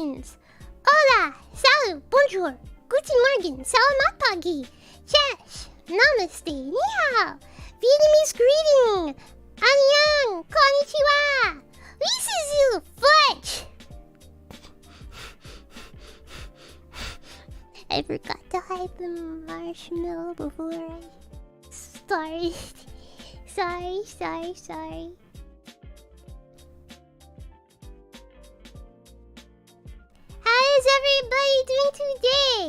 means hola, salut, bonjour, guten morgen, salamat pagi, yes, namaste, ni hao, Vietnamese greeting, annyeong, konnichiwa, uぃっスズ, fudge. I forgot to hide the marshmallow before I started. Sorry. How is everybody doing today?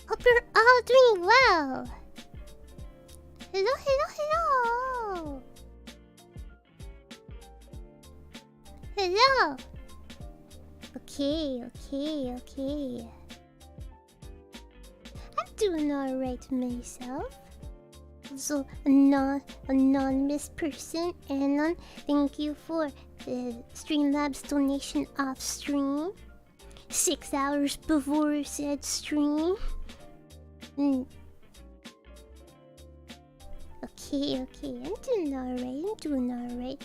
Hope you're all doing well. Hello. Okay. I'm doing alright myself. Also, anonymous person, Anon, thank you for the Streamlabs donation off stream. 6 hours before said stream. Okay, I'm doing alright.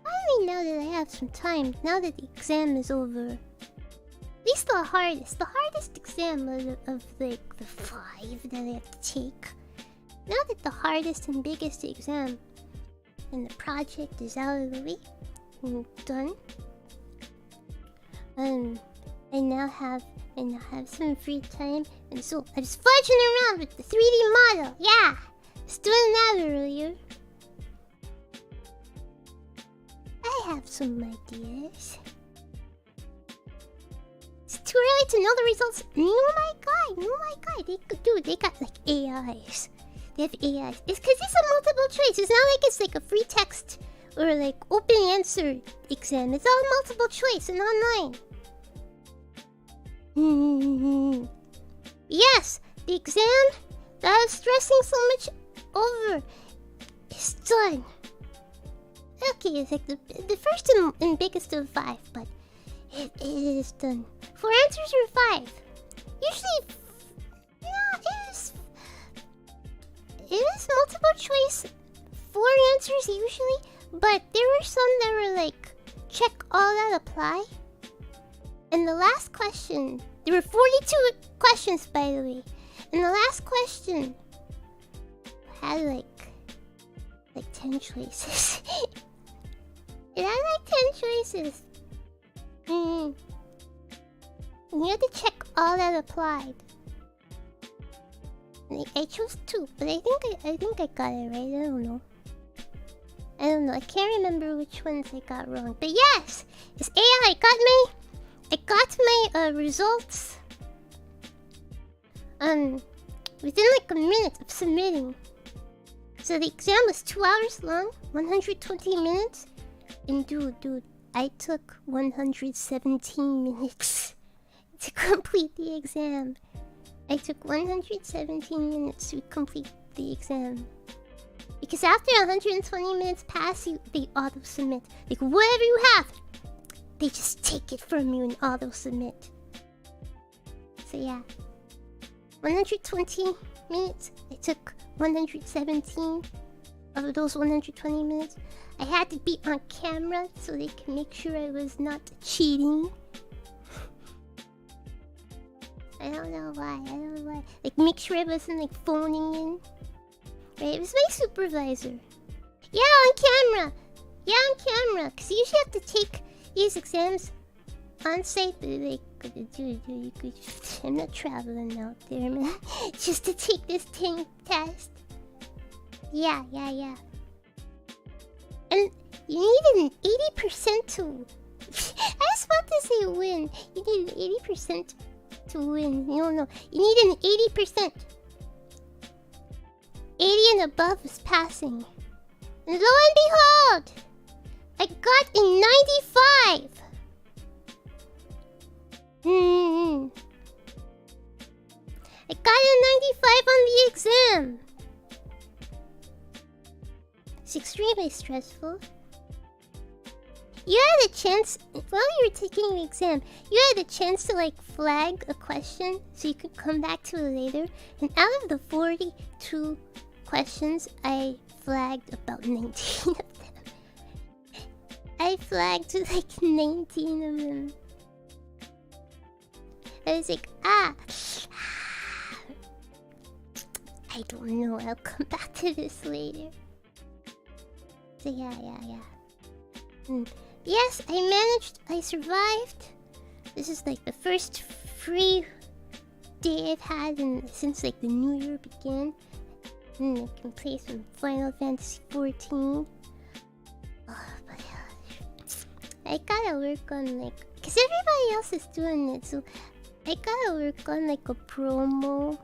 Finally, now that I have some time, now that the exam is over. At least the hardest exam of like the 5 that I have to take. Now that the hardest and biggest exam and the project is out of the way and done, I now have some free time, and so I was fudging around with the 3D model. Yeah, just doing that earlier. I have some ideas. It's too early to know the results. Oh my god! They got like AIs. They have AIs. It's because it's a multiple choice. It's not like it's like a free text or like open answer exam. It's all multiple choice and online. Yes, the exam that I was stressing so much over is done. Okay, it's like the first and biggest of 5, but it is done. 4 answers or 5? Usually, it is multiple choice. 4 answers usually, but there were some that were like, check all that apply. And the last question, there were 42 questions by the way, and the last question had like 10 choices. It had like 10 choices. And you had to check all that applied. And I chose 2, but I think I got it right. I don't know. I can't remember which ones I got wrong. But yes, it's AI. I got my results within like a minute of submitting. So the exam was 2 hours long, 120 minutes. And dude, I took 117 minutes to complete the exam. I took 117 minutes to complete the exam. Because after 120 minutes pass, they auto-submit. Like, whatever you have, they just take it from you and auto-submit. So yeah. 120 minutes. I took 117 of those 120 minutes. I had to be on camera so they can make sure I was not cheating. I don't know why. Like, make sure I wasn't like phoning in. Right, it was my supervisor. Yeah, on camera. Cause you usually have to take these exams on site. Like, dude, I'm not traveling out there, man. Just to take this test. Yeah. And you need an 80% to... I was about to say win. You need an 80% to win. No. You need an 80%. 80 and above is passing. And lo and behold, I got a 95. I got a 95 on the exam. It's extremely stressful. You had a chance while you were taking the exam. You had a chance to like flag a question so you could come back to it later. And out of the 42 questions, I flagged about 19 of them. I flagged like 19 of them. I was like, I don't know. I'll come back to this later. So yeah. Yes, I managed. I survived. This is like the first free day I've had since like the new year began. And I can play some Final Fantasy 14. Oh, but I gotta work on like, cause everybody else is doing it, so I gotta work on like a promo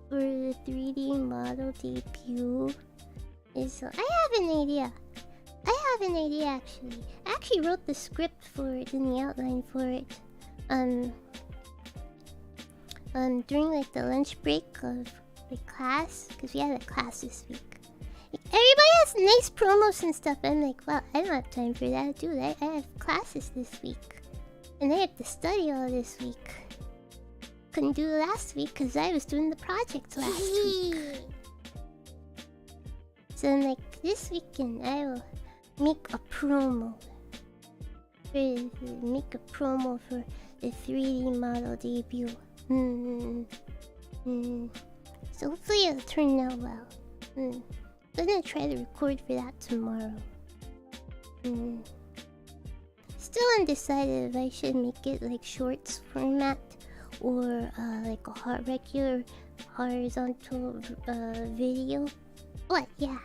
for the 3D model debut. So I have an idea. Actually. I actually wrote the script for it and the outline for it. During like the lunch break of the class, because we had a class this week. Everybody has nice promos and stuff. I'm like, well, I don't have time for that, dude. I have classes this week, and I have to study all this week. Couldn't do it last week because I was doing the project last week. So I'm like, this weekend I will make a promo. Make a promo for the 3D model debut. So hopefully it'll turn out well. I'm gonna try to record for that tomorrow. Still undecided if I should make it like shorts format or like a regular horizontal video. What? Yeah.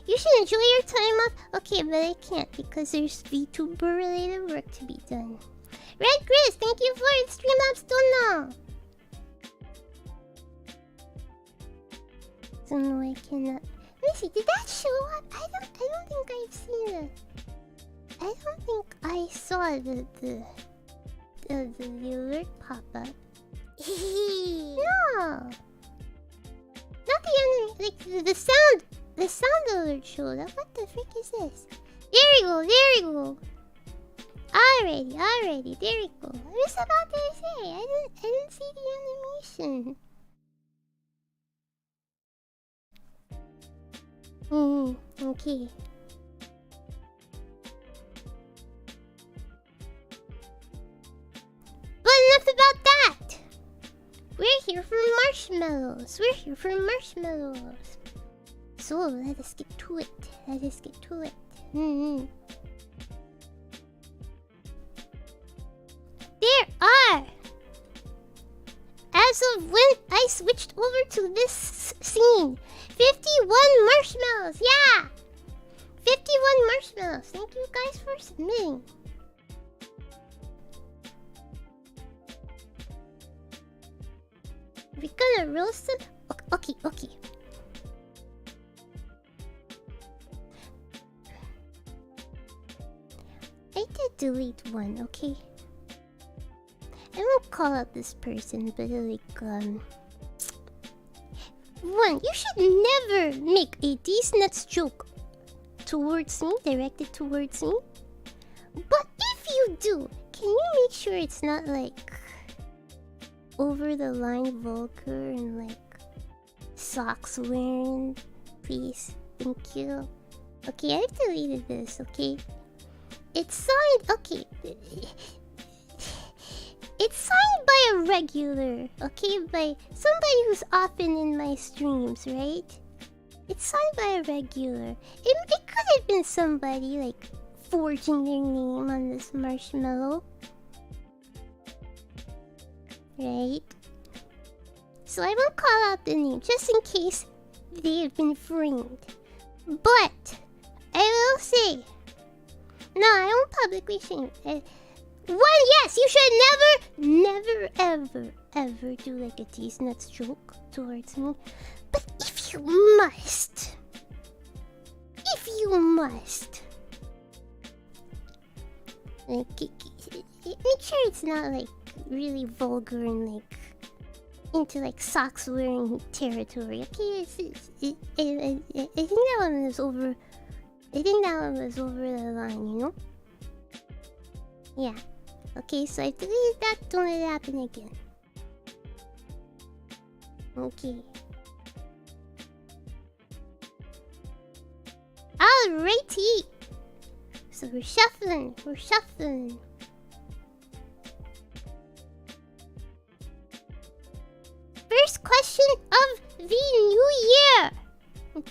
You should enjoy your time off. Okay, but I can't because there's VTuber related work to be done. Red Grizz, thank you for the Streamlabs Dono. So no, I cannot. Let me see. Did that show up? I don't think I've seen it. I don't think I saw the alert pop up. No. Not the enemy. Like the sound. The sound alert showed up. What the frick is this? There we go. Alrighty. There we go. I was about to say. I didn't see the animation. Okay. But enough about that. We're here for marshmallows. So let us get to it. There are, as of when I switched over to this scene, 51 marshmallows. Yeah, 51 marshmallows. Thank you guys for submitting. We're gonna roast them. Okay. I did delete one, okay? I won't call out this person, but like, one, you should never make a these nuts joke towards me, directed towards me. But if you do, can you make sure it's not like over the line vulgar and like socks wearing, please? Thank you. Okay, I've deleted this, okay? It's signed, okay. It's signed by a regular, okay? By somebody who's often in my streams, right? It's signed by a regular. It could have been somebody like forging their name on this marshmallow. Right? So I won't call out the name just in case they have been framed. But I will say, no, I won't publicly shame. One, yes, you should never do like a tease nuts joke towards me. But if you must, like, make sure it's not like really vulgar and like into like socks wearing territory. Okay, I think that one was over. I think that one was over the line, you know. Yeah. Okay, so I deleted that. Don't let it happen again. Okay. Alrighty. So we're shuffling. First question of the new year. 3,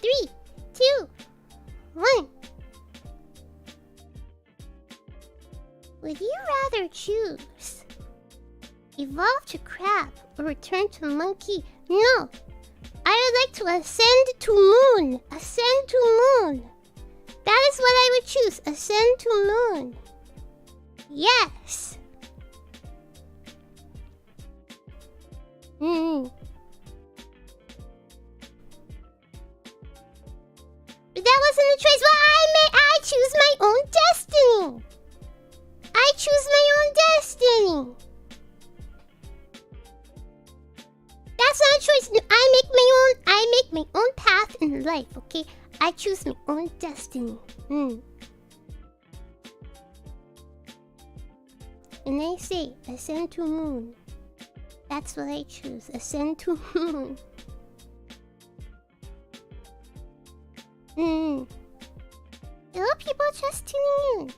2, 1. Would you rather choose evolve to crab or return to monkey? No. I would like to ascend to moon. Ascend to moon. That is what I would choose. Ascend to moon. Yes. But that wasn't a choice. Well, I choose my own destiny. I choose my own destiny. That's not a choice. No, I make my own path in life, okay? I choose my own destiny. And I say, ascend to moon. That's what I choose. Ascend to moon. Hello, people just tuning in.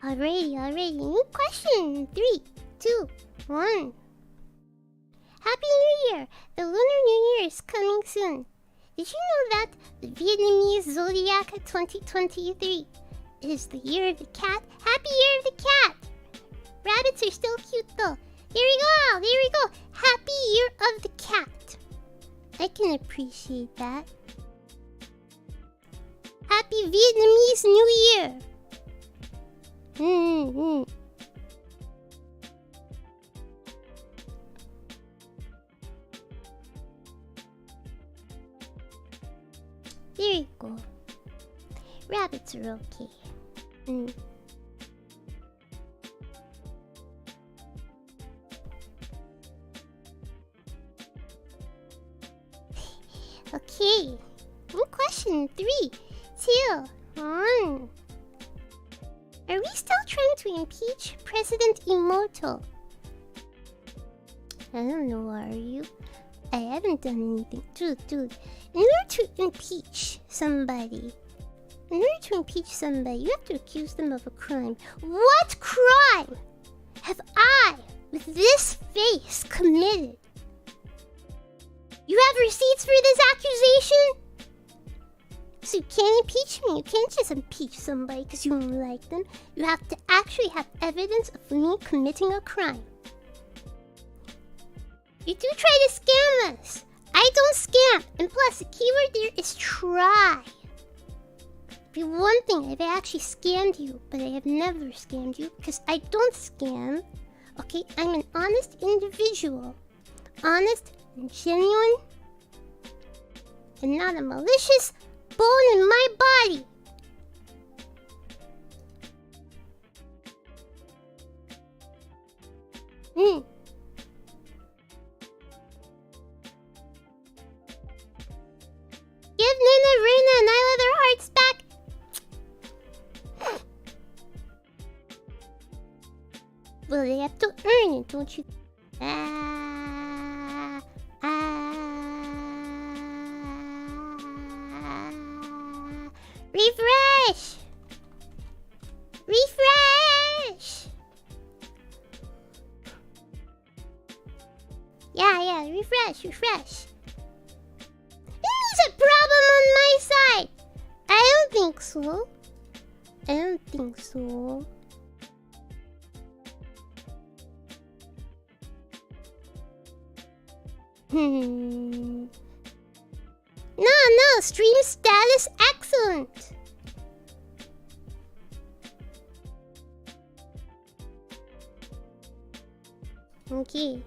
Alrighty. New question. 3, 2, 1. Happy New Year! The Lunar New Year is coming soon. Did you know that the Vietnamese Zodiac 2023 is the Year of the Cat? Happy Year of the Cat! Rabbits are still cute though. There we go. Happy Year of the Cat. I can appreciate that. Happy Vietnamese New Year! There you go. Rabbits are okay. Okay. New question. 3, 2, 1. Are we still trying to impeach President Imouto? I don't know, are you? I haven't done anything. Dude. In order to impeach somebody, you have to accuse them of a crime. What crime have I, with this face, committed? You have receipts for this accusation? So you can't impeach me. You can't just impeach somebody because you don't like them. You have to actually have evidence of me committing a crime. You do try to scam us. I don't scam. And plus, the keyword there is try. For one thing, I've actually scammed you, but I have never scammed you because I don't scam. Okay, I'm an honest individual. Honest and genuine. And not a malicious bone in my body. Give Nina, Rena, and Nyla their hearts back. Well, they have to earn it, don't you? Refresh! Yeah, refresh. There's a problem on my side. I don't think so. No, stream status excellent. Okay.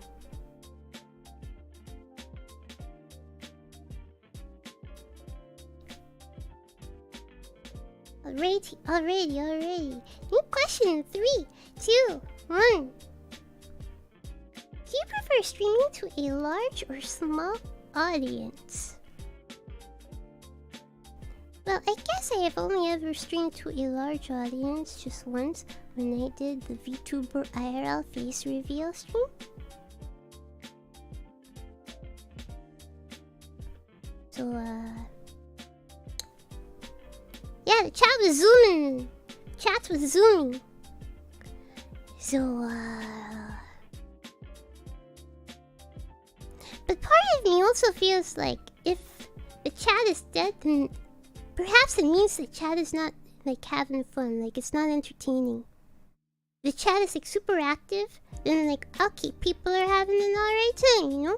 Already. New question. 3, 2, 1. Do you prefer streaming to a large or small audience? Well, I guess I have only ever streamed to a large audience just once when I did the vtuber IRL face reveal stream. So, yeah, the chat was zooming. Chat was zooming. So, but part of me also feels like if the chat is dead, then perhaps it means the chat is not, like, having fun. Like, it's not entertaining. The chat is, like, super active, then, like, okay, people are having an alright time, you know?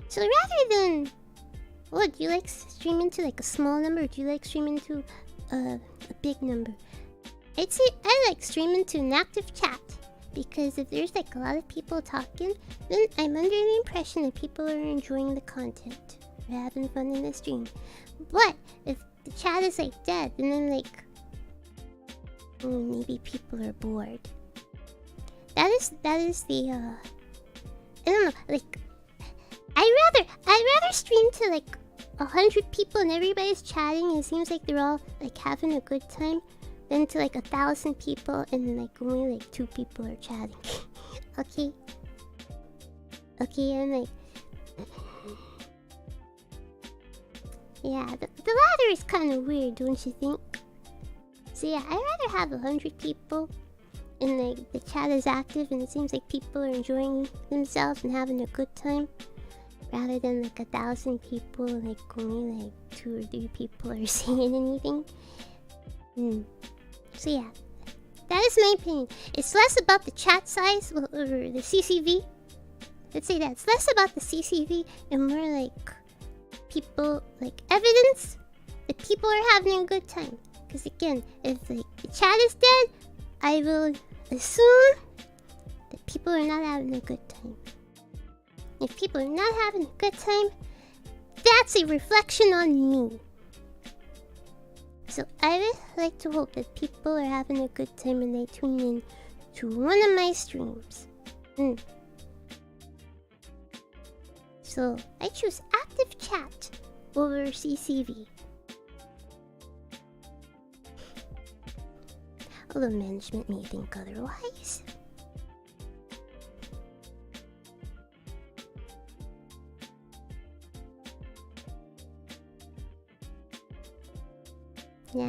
So rather than... What, do you like streaming to, like, a small number? Or do you like streaming to a big number? I'd say I like streaming to an active chat. Because if there's, like, a lot of people talking, then I'm under the impression that people are enjoying the content. They're having fun in the stream. But if the chat is, like, dead, then I'm like... maybe people are bored. That is the, I don't know, like... I'd rather stream to, like, 100 people and everybody's chatting and it seems like they're all, like, having a good time, than to, like, 1,000 people and, like, only, like, 2 people are chatting. Okay? Okay, I'm like... Yeah, the latter is kind of weird, don't you think? So yeah, I'd rather have 100 people and, like, the chat is active and it seems like people are enjoying themselves and having a good time, rather than, like, 1,000 people, like, only, like, 2 or 3 people are saying anything. So yeah, that is my opinion. It's less about the chat size, or the CCV. Let's say that. It's less about the CCV and more like people, like, evidence that people are having a good time. Because again, if, like, the chat is dead, I will assume that people are not having a good time. If people are not having a good time, that's a reflection on me. So I would like to hope that people are having a good time when they tune in to one of my streams. So I choose active chat over CCV. Although management may think otherwise. Yeah.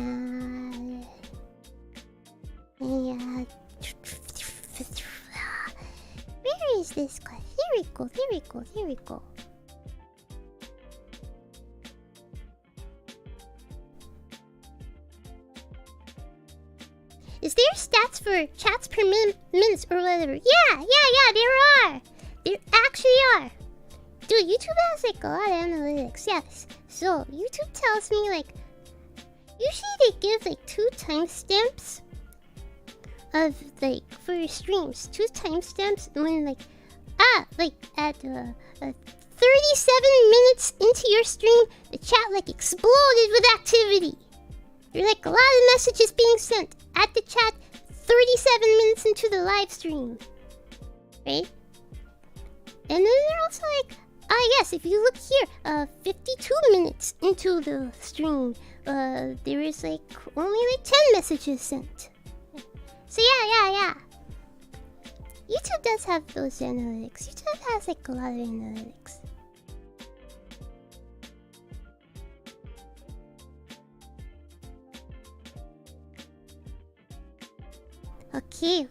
Where is this guy? Here we go. Is there stats for chats per minutes or whatever? Yeah, there are. There actually are. Dude, YouTube has, like, a lot of analytics. Yes. So YouTube tells me, like, usually they give, like, 2 timestamps of, like, for your streams. 2 timestamps when, like, at 37 minutes into your stream, the chat, like, exploded with activity. There are, like, a lot of messages being sent at the chat 37 minutes into the live stream. Right? And then they're also like, yes, if you look here, 52 minutes into the stream, there is, like, only, like, 10 messages sent. So yeah. YouTube does have those analytics. YouTube has, like, a lot of analytics. Okay.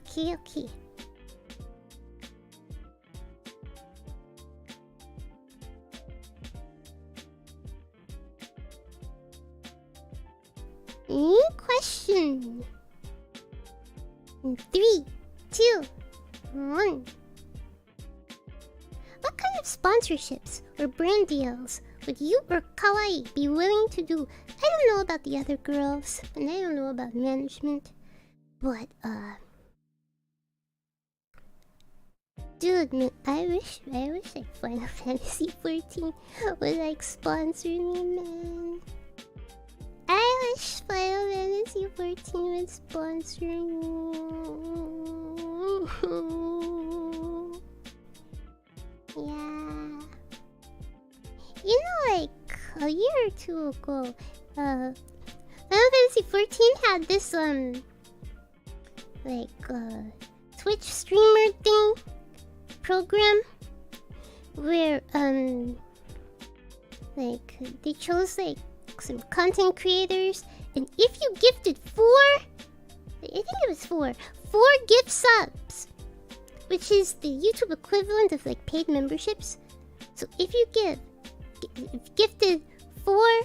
New question. 3, 2, 1. What kind of sponsorships or brand deals would you or Kawaii be willing to do? I don't know about the other girls, and I don't know about management, but dude, man, I wish like Final Fantasy 14 would, like, sponsor me, man. I wish Final Fantasy 14 would sponsor me. Yeah. You know, a year or two ago, Final Fantasy 14 had this Twitch streamer thing program where they chose some content creators, and if you gifted I think it was four gift subs, which is the YouTube equivalent of paid memberships. So if you gifted 4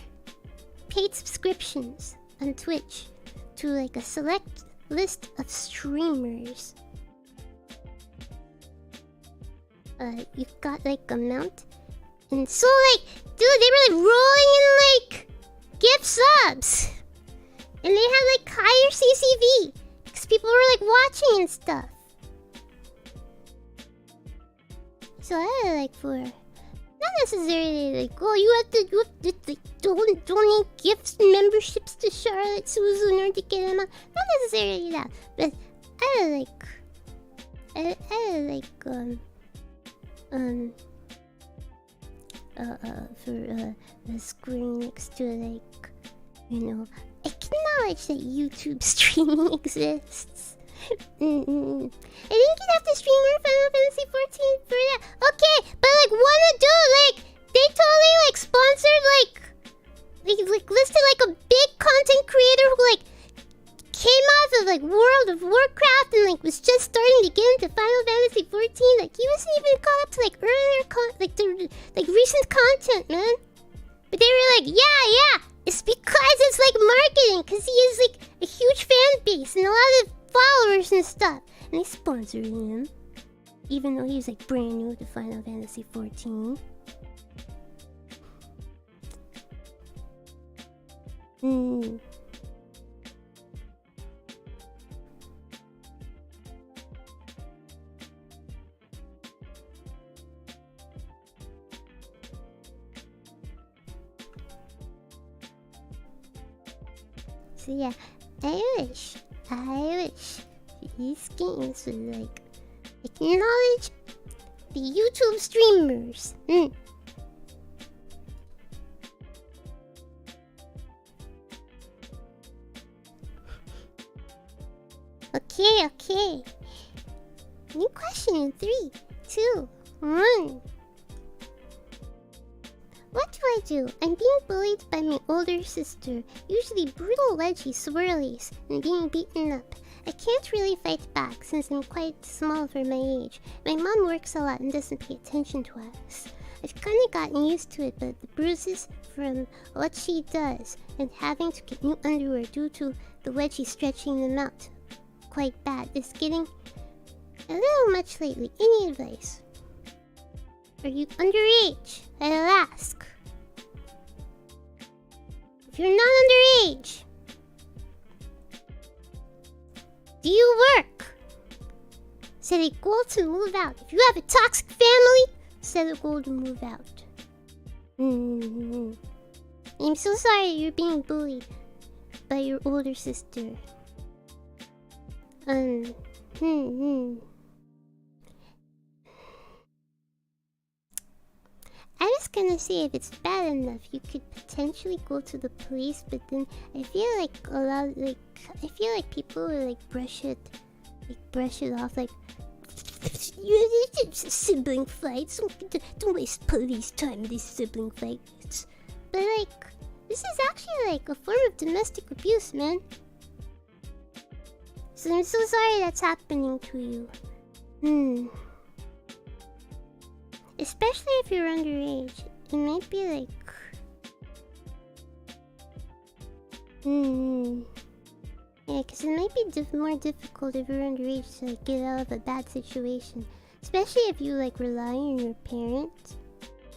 paid subscriptions on Twitch to a select list of streamers, you got amount. And so dude, they were rolling in gift subs, and they had higher CCV because people were watching and stuff. So I had for not necessarily you have to donate gifts and memberships to Charlotte Suzu in order to get them out. Not necessarily that, but I had for Square Enix to acknowledge that YouTube streaming exists. I think you'd have to stream your Final Fantasy 14 for that. Okay, but what to do? They totally sponsored listed a big content creator who came out of World of Warcraft and was just starting to get into Final Fantasy 14. He wasn't even caught up to earlier recent content, man. But they were yeah, it's because it's marketing, because he is a huge fan base and a lot of followers and stuff, and they sponsored him, even though he's brand new to Final Fantasy 14. So yeah, I wish these games would acknowledge the YouTube streamers. Okay. New question in 3, 2, 1. What do I do? I'm being bullied by my older sister, usually brutal wedgie swirlies, and being beaten up. I can't really fight back since I'm quite small for my age. My mom works a lot and doesn't pay attention to us. I've kinda gotten used to it, but the bruises from what she does and having to get new underwear due to the wedgie stretching them out quite bad is getting a little much lately. Any advice? Are you underage? I'll ask. If you're not underage, do you work? Set a goal to move out. If you have a toxic family, set a goal to move out. I'm so sorry you're being bullied by your older sister. I was gonna say if it's bad enough, you could potentially go to the police, but then I feel I feel like people would brush it off it's sibling fights. Don't waste police time in these sibling fights. But this is actually a form of domestic abuse, man. So I'm so sorry that's happening to you. Especially if you're underage. It might be yeah, because it might be more difficult if you're underage to get out of a bad situation. Especially if you rely on your parents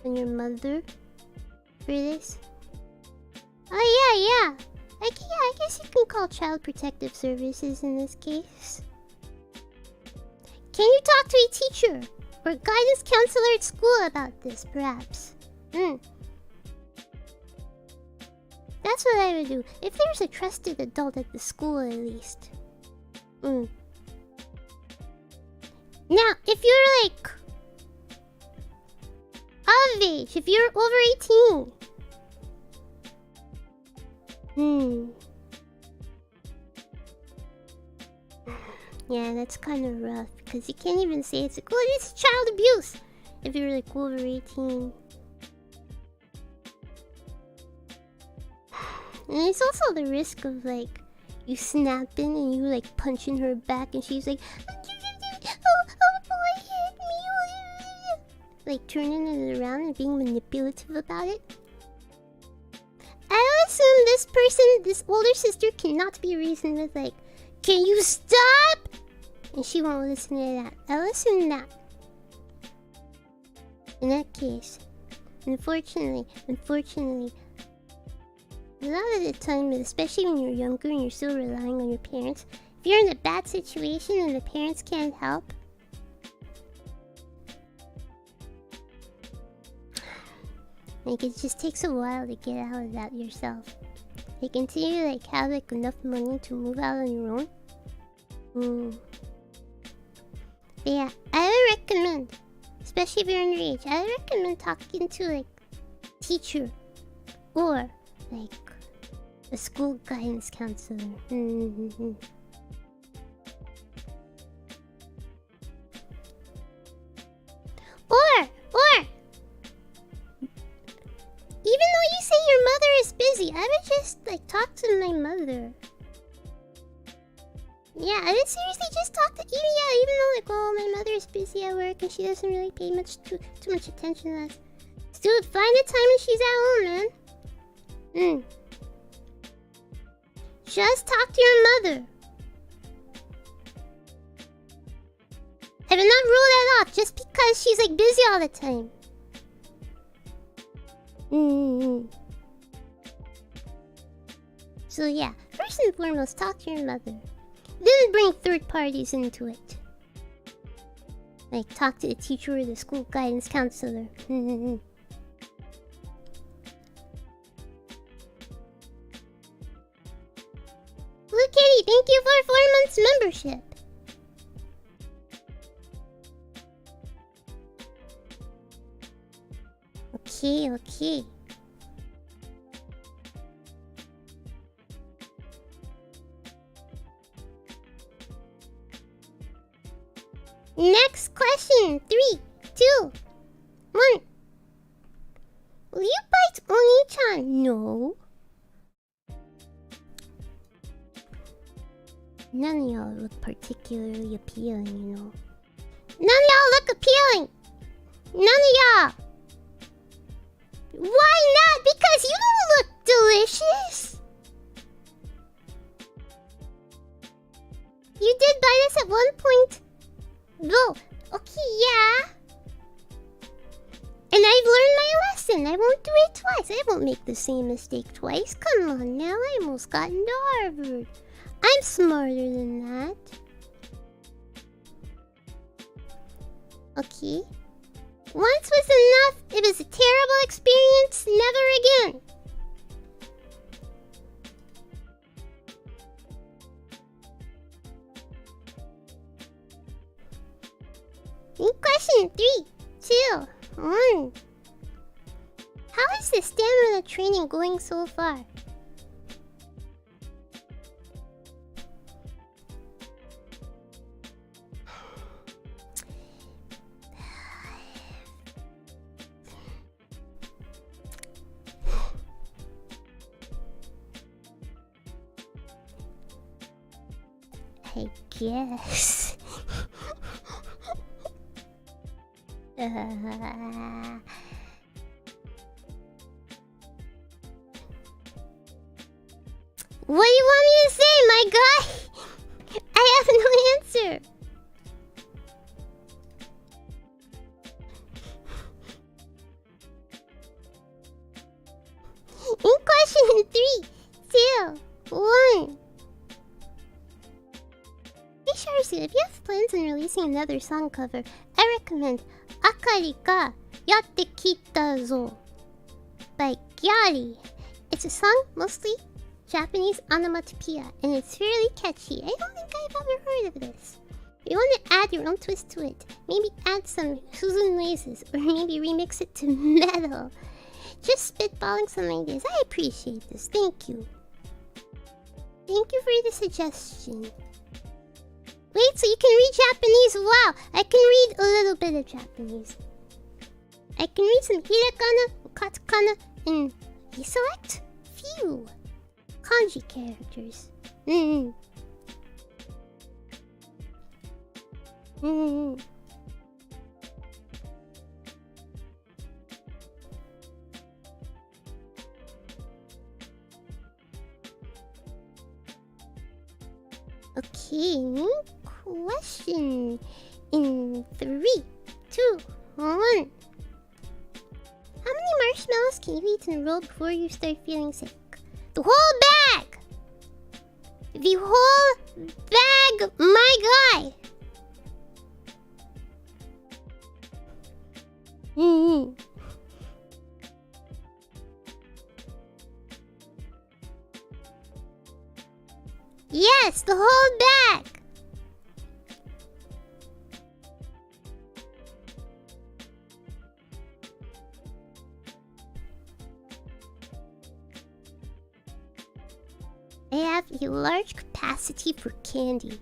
and your mother for this. Oh yeah. I guess you can call Child Protective Services in this case. Can you talk to a teacher or guidance counselor at school about this, perhaps? That's what I would do. If there's a trusted adult at the school, at least. Now, if you're of age, if you're over 18, Yeah, that's kind of rough because you can't even say it's like, oh, it's child abuse if you're like over 18. And there's also the risk of like you snapping and you like punching her back and she's like, oh boy, hit me. Like turning it around and being manipulative about it. I assume this person, this older sister, cannot be reasoned with like, can you stop? And she won't listen to that. I'll listen to that. In that case, unfortunately, a lot of the time, especially when you're younger and you're still relying on your parents, if you're in a bad situation and the parents can't help, like it just takes a while to get out of that yourself. Like until you like have like enough money to move out on your own. But yeah, I would recommend, especially if you're underage, I would recommend talking to like a teacher or like a school guidance counselor. Or even though you say your mother is busy, I would just like talk to my mother. Yeah, I would seriously just talk to even though like, oh, my mother is busy at work and she doesn't really pay too much attention to us. Dude, find a time when she's at home, man. Just talk to your mother. I will not rule that off just because she's like busy all the time. So yeah, first and foremost, talk to your mother. Then bring third parties into it. Like talk to the teacher or the school guidance counselor. Blue Kitty, thank you for 4 months membership. Okay. Next question. 3, 2, 1. Will you bite Oni-chan? No. None of y'all look particularly appealing, you know. None of y'all look appealing. None of y'all. Why not? Because you don't look delicious. You did bite us at one point. No. Okay, yeah. And I've learned my lesson. I won't do it twice. I won't make the same mistake twice. Come on now. I almost got into Harvard. I'm smarter than that. Okay. Once was enough. It was a terrible experience. Never again. Question 3, 2, 1. How is the stamina training going so far? I guess. What do you want me to say, my guy? I have no answer. In question 3, 2, 1. Hey Sharsu, if you have plans on releasing another song cover, I recommend Akari ga Yatte Kita Zo by Gyari. It's a song mostly Japanese onomatopoeia and it's fairly catchy. I don't think I've ever heard of this. If you want to add your own twist to it, maybe add some Suzu noises or maybe remix it to metal. Just spitballing some ideas. I appreciate this. Thank you. Thank you for the suggestion. Wait, so you can read Japanese? Wow, I can read a little bit of Japanese. I can read some hiragana, katakana, and you select few kanji characters. Okay, new question in 3, 2, 1. How many marshmallows can you eat in a row before you start feeling sick? The whole bag! The whole bag, my guy! Yes, the whole bag! I have a large capacity for candy.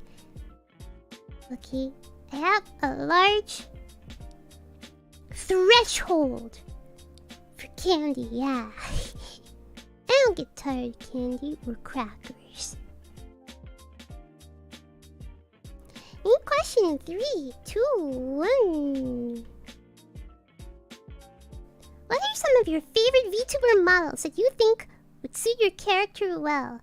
Okay, I have a large threshold for candy, yeah. I don't get tired of candy or crackers. New question in 3, 2, 1. What are some of your favorite VTuber models that you think would suit your character well?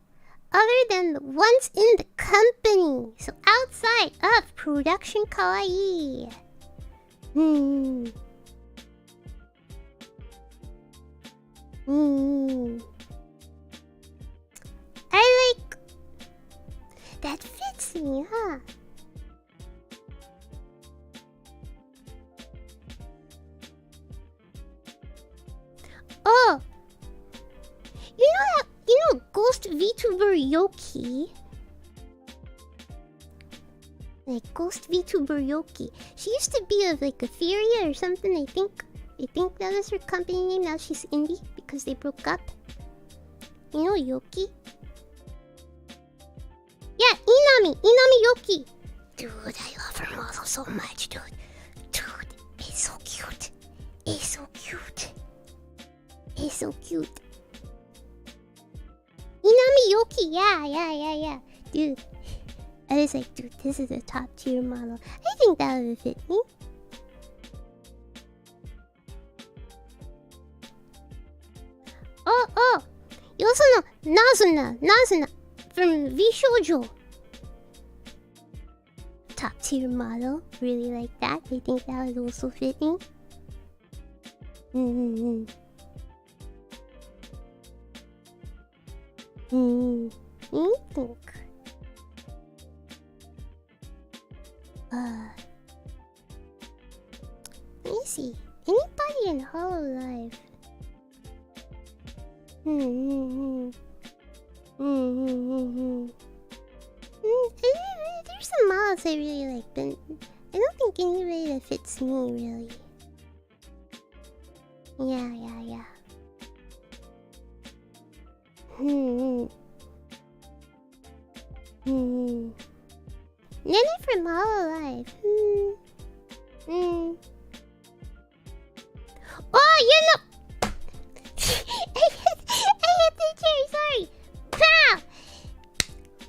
Other than the ones in the company. So outside of production kawaii. I like... That fits me, huh? Oh! You know Ghost VTuber Yoki? Like Ghost VTuber Yoki. She used to be of like Etheria or something, I think. I think that was her company name. Now she's indie because they broke up. You know Yoki? Yeah, Inami Yoki. Dude, I love her model so much, dude. Dude, it's so cute. It's so cute. It's so cute. Inami Yoki, yeah. Dude, I was like, dude, this is a top tier model. I think that would fit me. Oh, you also know Nazuna from V-Shoujo. Top tier model, really like that. I think that would also fit me. I think. Let me see. Anybody in Hololive? There's some models I really like, but I don't think anybody that fits me really. Yeah. Nene from Hololive. Oh, you know. I hit the chair. Sorry. Pow.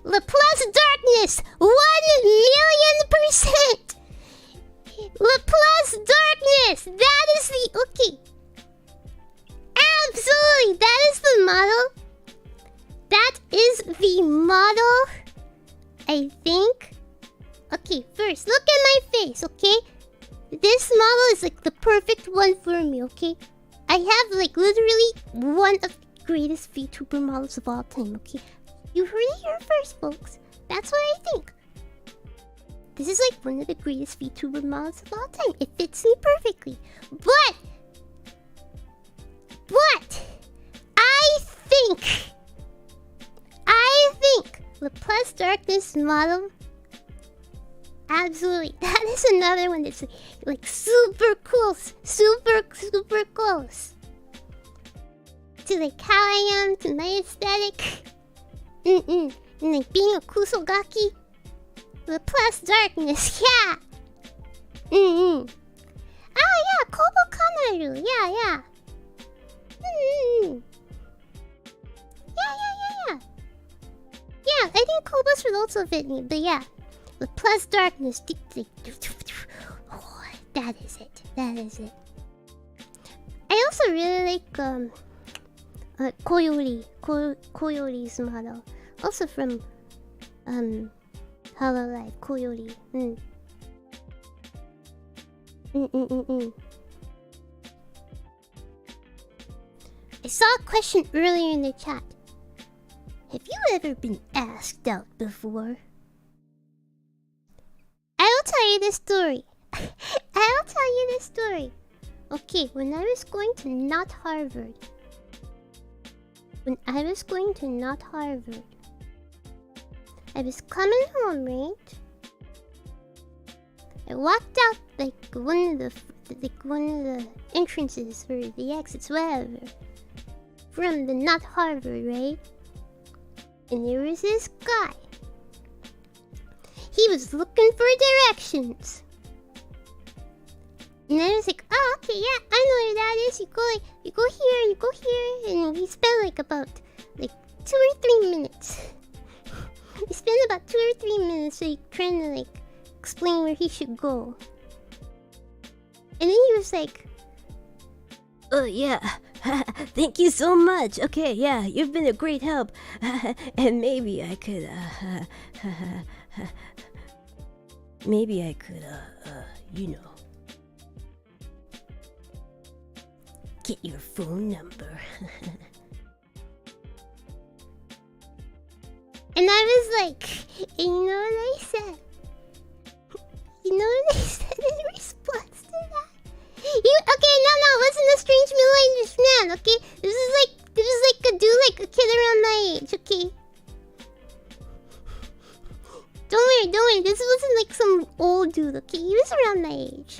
Laplace Darkness. 1,000,000%. Laplace Darkness. That is the okay. Absolutely. That is the model. That is the model. I think. Okay, first, look at my face, okay? This model is like the perfect one for me, okay? I have like literally one of the greatest VTuber models of all time, okay? You heard it here first, folks. That's what I think. This is like one of the greatest VTuber models of all time. It fits me perfectly. But I think Laplace Darkness model, absolutely, that is another one that's like super close, super close to like how I am, to my aesthetic. And like being a kusogaki with plus darkness, yeah. Oh yeah, Kobo Kanaru, yeah. Yeah. Yeah, I think Kobos would also fit me, but yeah. With plus darkness. Oh, that is it. I also really like Koyori's model. Also from Hollow Light, Koyori. I saw a question earlier in the chat. Have you ever been asked out before? I will tell you this story. Okay, when I was going to not Harvard. I was coming home, right? I walked out like one of the entrances or the exits, whatever, from the not Harvard, right? And there was this guy. He was looking for directions. And I was like, oh, okay, yeah, I know where that is. You go here, and we spent like about 2 or 3 minutes. We spent about 2 or 3 minutes like trying to like explain where he should go. And then he was like, oh yeah, thank you so much. Okay, yeah, you've been a great help. And maybe I could, you know, get your phone number. And I was like, and you know what I said? In response to that? Okay, no, it wasn't a strange middle-aged man, okay? This is like a dude, like a kid around my age, okay? Don't worry, this wasn't like some old dude, okay? He was around my age.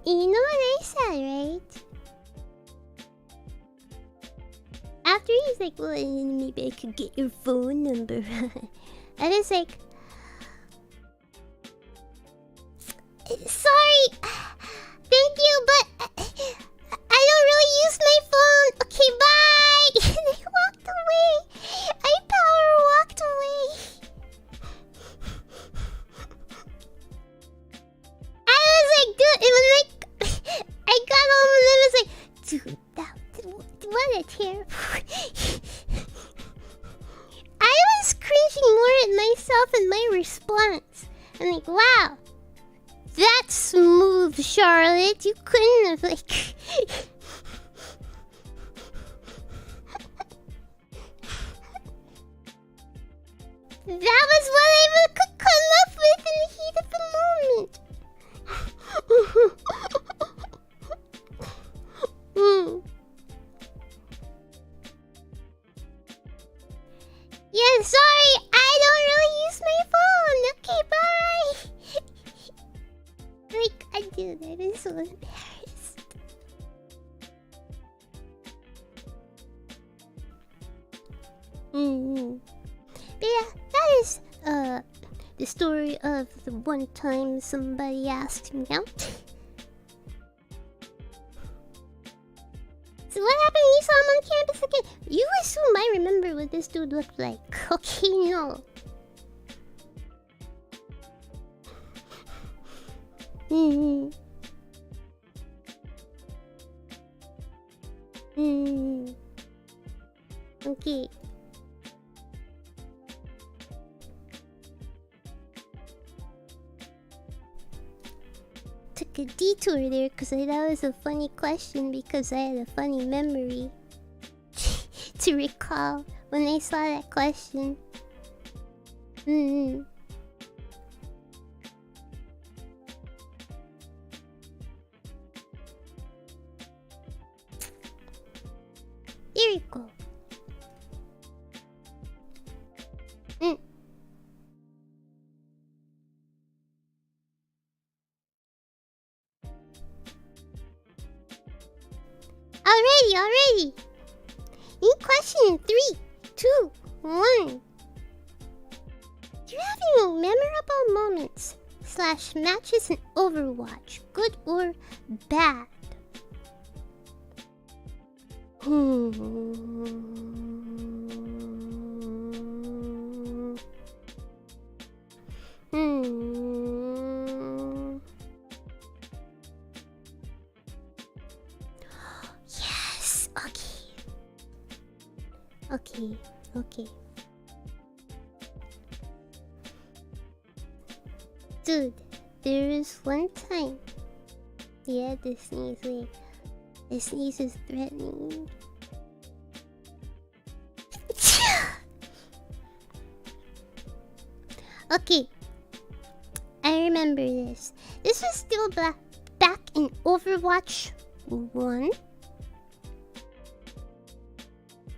And you know what I said, right? After he's like, well, maybe I could get your phone number. I was like, sorry, thank you, but I don't really use my phone. Okay, bye. And I walked away. I power walked away. I was like, dude, it was like, I got home and I was like, dude, what a terrible. I was cringing more at myself and my response. I'm like, wow, that's smooth, Charlotte. You couldn't have like. That was what I could come up with in the heat of the moment. Yeah, sorry, I don't really use my phone. Okay, bye. Like, I do that. I'm so embarrassed. But yeah, that is the story of the one time somebody asked me out. So what happened when you saw him on campus again? You assume I remember what this dude looked like. Okay, no. Okay. Took a detour there because I thought it was a funny question because I had a funny memory to recall when I saw that question. There you go. Already. New question in 3, 2, 1. Do you have any memorable moments / matches in Overwatch, good or bad? Yes, okay. Dude, there was one time. Yeah, the sneeze, wait. The sneeze is threatening. Okay, I remember this. This was still back in Overwatch 1.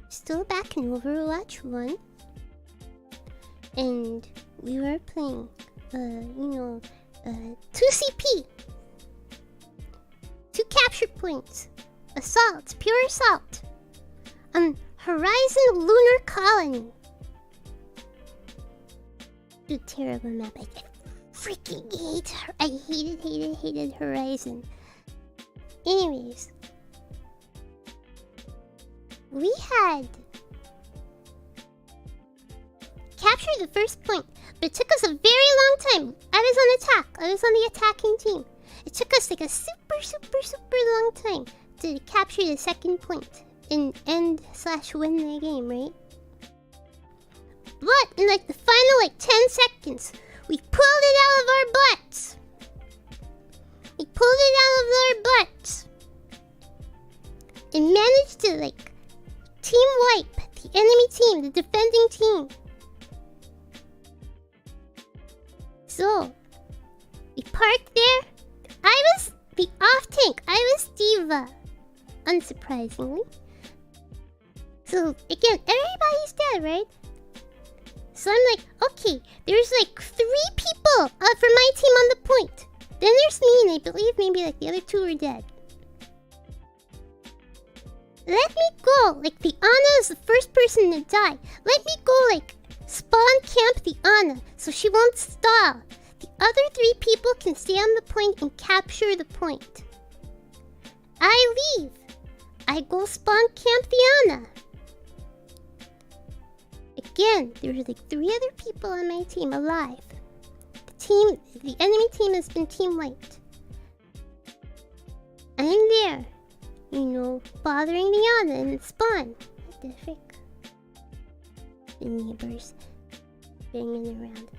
Still back in Overwatch 1. And we were playing, 2CP. 2 capture points. Assault, pure assault. Horizon Lunar Colony. Dude, terrible map. I freaking hate her. I hated Horizon. Anyways, we had captured the first point, but it took us a very long time. I was on attack. I was on the attacking team. It took us like a super long time to capture the second point and end / win the game, right? But in like the final 10 seconds, we pulled it out of our butts. And managed to team wipe the enemy team, the defending team. So we parked there. I was the off tank. I was Diva, unsurprisingly. So again, everybody's dead, right? So I'm like, okay, there's 3 people from my team on the point. Then there's me, and I believe maybe the other 2 are dead. Let me go. The Ana is the first person to die. Let me go spawn camp the Ana so she won't stall. The other 3 people can stay on the point and capture the point. I leave. I go spawn camp the Ana. Again, there's 3 other people on my team alive. The enemy team has been team wiped. I'm there, bothering the Ana and spawn. What the frick? The neighbors banging around.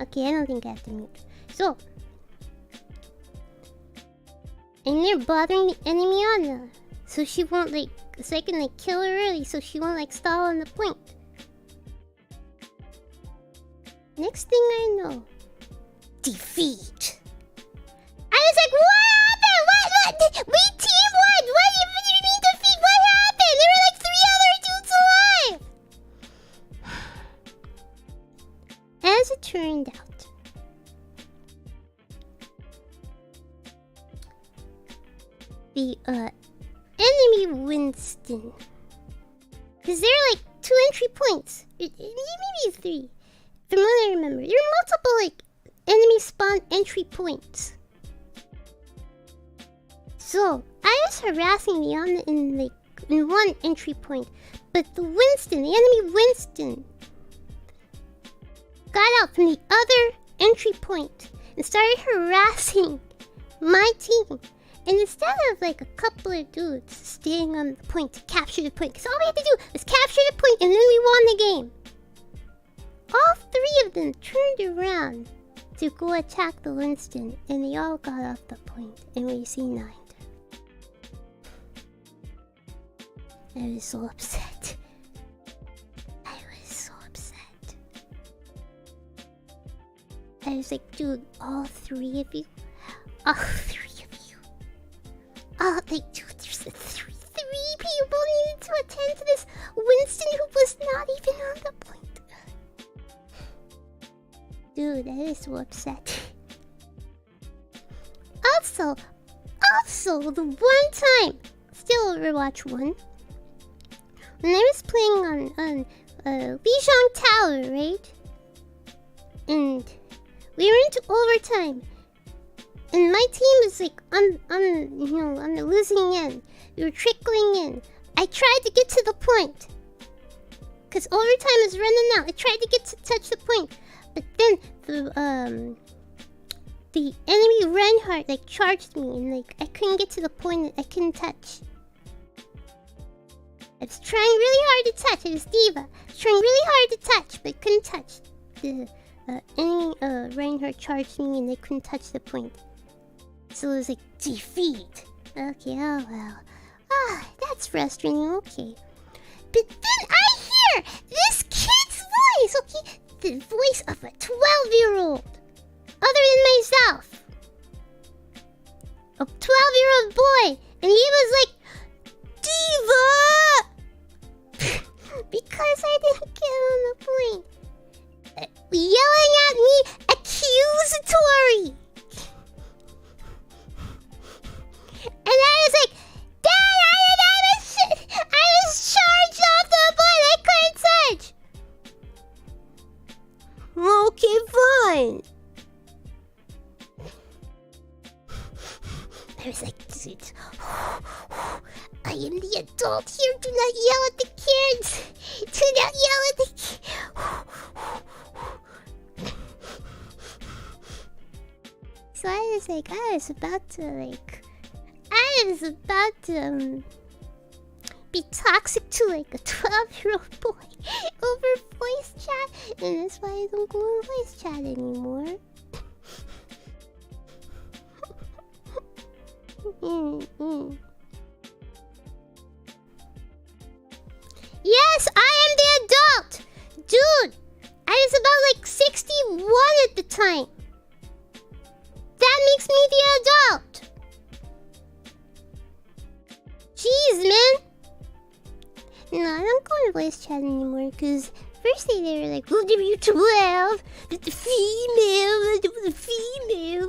Okay, I don't think I have to mute. So, and they're bothering the enemy Ana, so she won't so I can kill her early, so she won't stall on the point. Next thing I know, defeat. I was like, what happened? What? We team won. What do you mean defeat? What happened? There were 3 other dudes alive. As it turned out, the enemy Winston, because there are 2 entry points, maybe 3 from what I remember. There are multiple enemy spawn entry points. So I was harassing the Ana in 1 entry point, but the enemy Winston got out from the other entry point and started harassing my team. And instead of a couple of dudes staying on the point to capture the point, because all we had to do was capture the point and then we won the game. All 3 of them turned around to go attack the Winston, and they all got off the point, and we C9'd. I was so upset. I was like, dude, all 3 of you? Dude, there's 3 people needed to attend to this Winston who was not even on the point. Dude, I was so upset. So the one time, still Overwatch 1, when I was playing on Lijiang Tower, right? And we were into overtime, and my team was like on the losing end. We were trickling in. I tried to get to the point, cause overtime is running out. I tried to get to touch the point, but then the enemy Reinhardt like charged me, and like I couldn't get to the point that I couldn't touch. I was trying really hard to touch. I was Diva. I was trying really hard to touch, but couldn't touch. The enemy Reinhardt charged me, and they couldn't touch the point. So it was like defeat. Okay, oh well. Ah, that's frustrating. Okay, but then I hear this kid's voice. Okay, the voice of a 12-year-old. Other than myself, a 12-year-old boy, and he was like, Diva! Because I didn't get on the point. Yelling at me accusatory. And I was like, Dad, I was charged off the point. I couldn't touch. Okay, fine. I was like, dude, I am the adult here. Do not yell at the kids. Do not yell at the kids. So I was like, I was about to be toxic to like a 12-year-old boy over voice chat, and that's why I don't go on voice chat anymore. Yes, I am the adult! Dude, I was about like 61 at the time. That makes me the adult. Jeez, man. No, I don't go on voice chat anymore, because firstly they were like, oh, you 12, the female,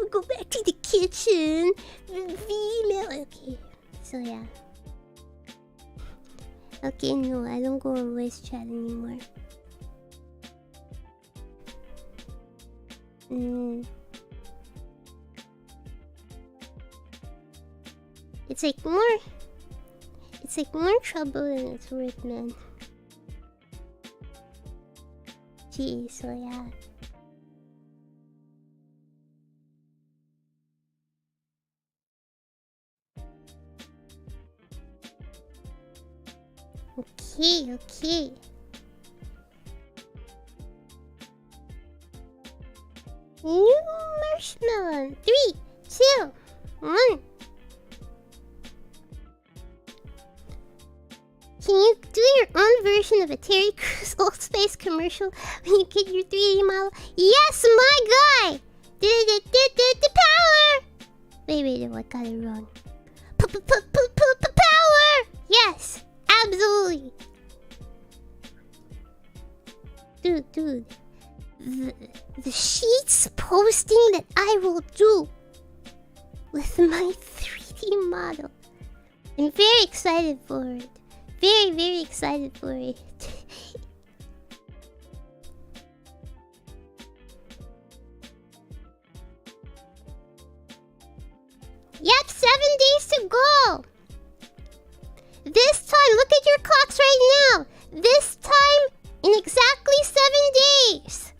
go back to the kitchen, the female. Okay, so yeah. Okay, no, I don't go on voice chat anymore. It's like more trouble than it's worth, man. Gee, so yeah. Okay. New Marshmallow. 3, 2, 1. Can you do your own version of a Terry Crews Old Space commercial when you get your 3D model? Yes, my guy! The power! Wait, I got it wrong. Power! Yes, absolutely. Dude. The sheets posting that I will do with my 3D model. I'm very excited for it. Very excited for it. Yep, 7 days to go. This time, look at your clocks right now. This time, in exactly 7 days,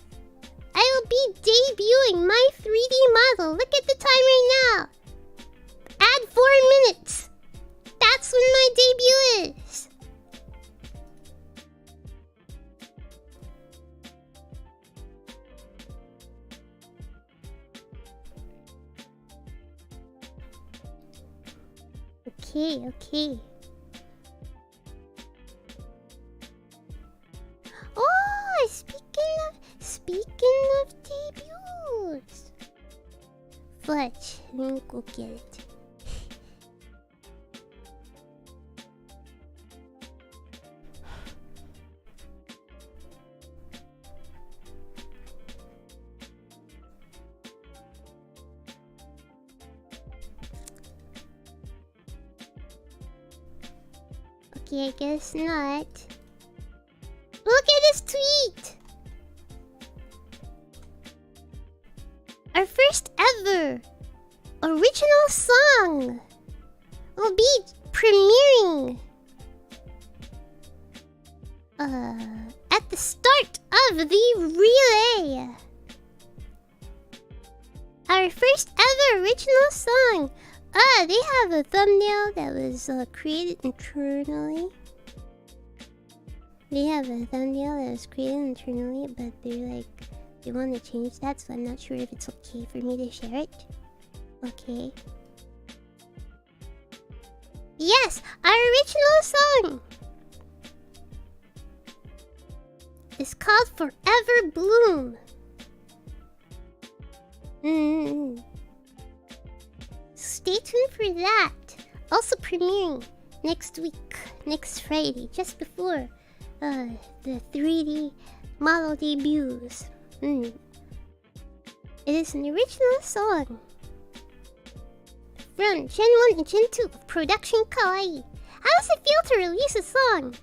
I will be debuting my 3D model. Look at the time right now. Add 4 minutes. That's when my debut is. Okay. Oh, speaking of debuts. Fudge, let me go get it. Okay, I guess not. Look at this tweet! Our first ever original song will be premiering at the start of the relay. Our first ever original song. They have a thumbnail that was created internally. They have a thumbnail that was created internally, but they want to change that, so I'm not sure if it's okay for me to share it. Okay. Yes, our original song is called Forever Bloom. Stay tuned for that. Also premiering next week, next Friday, just before the 3D model debuts. It is an original song from Gen 1 and Gen 2 of Production Kawaii. How does it feel to release a song?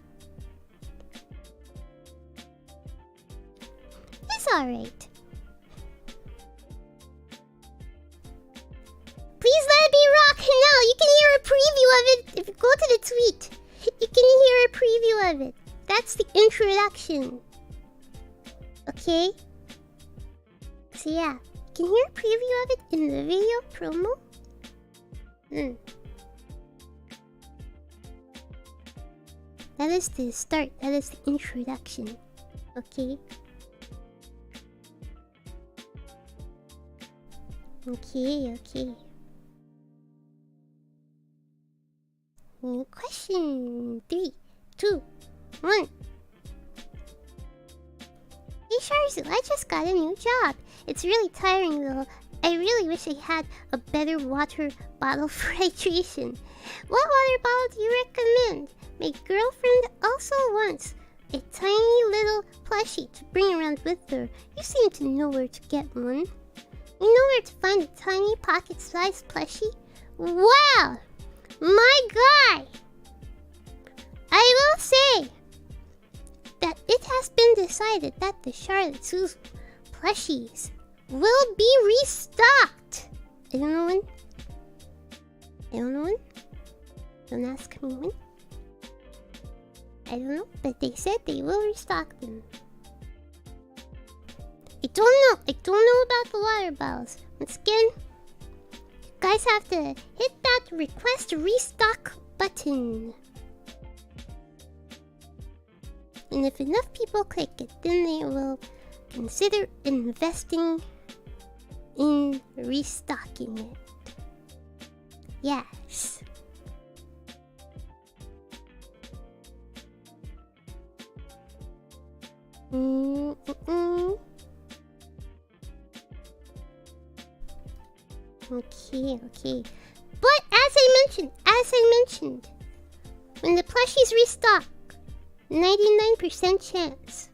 It's alright. Please let it be rock now. You can hear a preview of it if you go to the tweet. You can hear a preview of it. That's the introduction. Okay? So yeah, you can hear a preview of it in the video promo. That is the start. That is the introduction. Okay? Okay. New question. 3, 2, 1. Hey Sharzu, I just got a new job. It's really tiring though. I really wish I had a better water bottle for hydration. What water bottle do you recommend? My girlfriend also wants a tiny little plushie to bring around with her. You seem to know where to get one. You know where to find a tiny pocket-sized plushie? Wow! My guy! I will say that it has been decided that the Charlotte Suzu plushies will be restocked. I don't know when. Don't ask me when. I don't know, but they said they will restock them. I don't know about the water bottles. Once again, you guys have to hit that request restock button. And if enough people click it, then they will consider investing in restocking it. Yes. Okay. But as I mentioned, when the plushies restock, 99% chance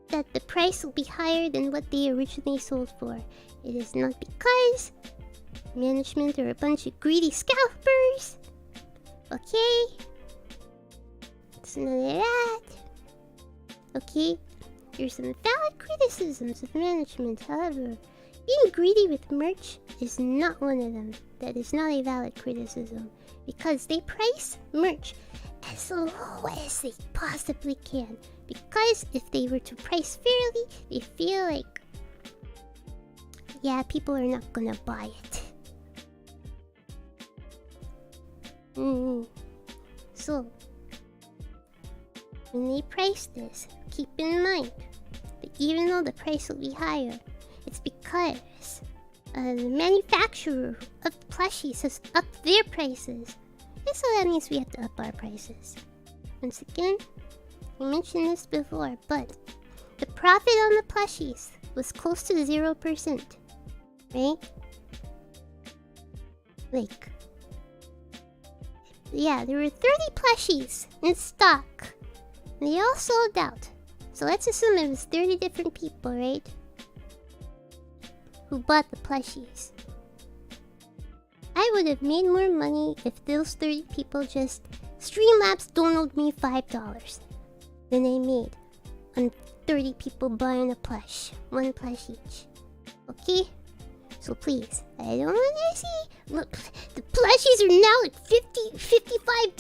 that the price will be higher than what they originally sold for. It is not because management are a bunch of greedy scalpers. Okay? It's none of that. Okay? There's some valid criticisms of management, however, being greedy with merch is not one of them. That is not a valid criticism. Because they price merch as low as they possibly can. Because if they were to price fairly, they feel like, yeah, people are not gonna buy it. So, when they price this, keep in mind that even though the price will be higher, it's because the manufacturer of the plushies has upped their prices. And so that means we have to up our prices. Once again, I mentioned this before, but the profit on the plushies was close to 0%. Right? Like, yeah, there were 30 plushies in stock. And they all sold out. So let's assume it was 30 different people, right? Who bought the plushies. I would have made more money if those 30 people just Streamlabs donated me $5. Then I made on 30 people buying a plush. 1 plush each. Okay? So please, I don't want to see. Look, the plushies are now like $55.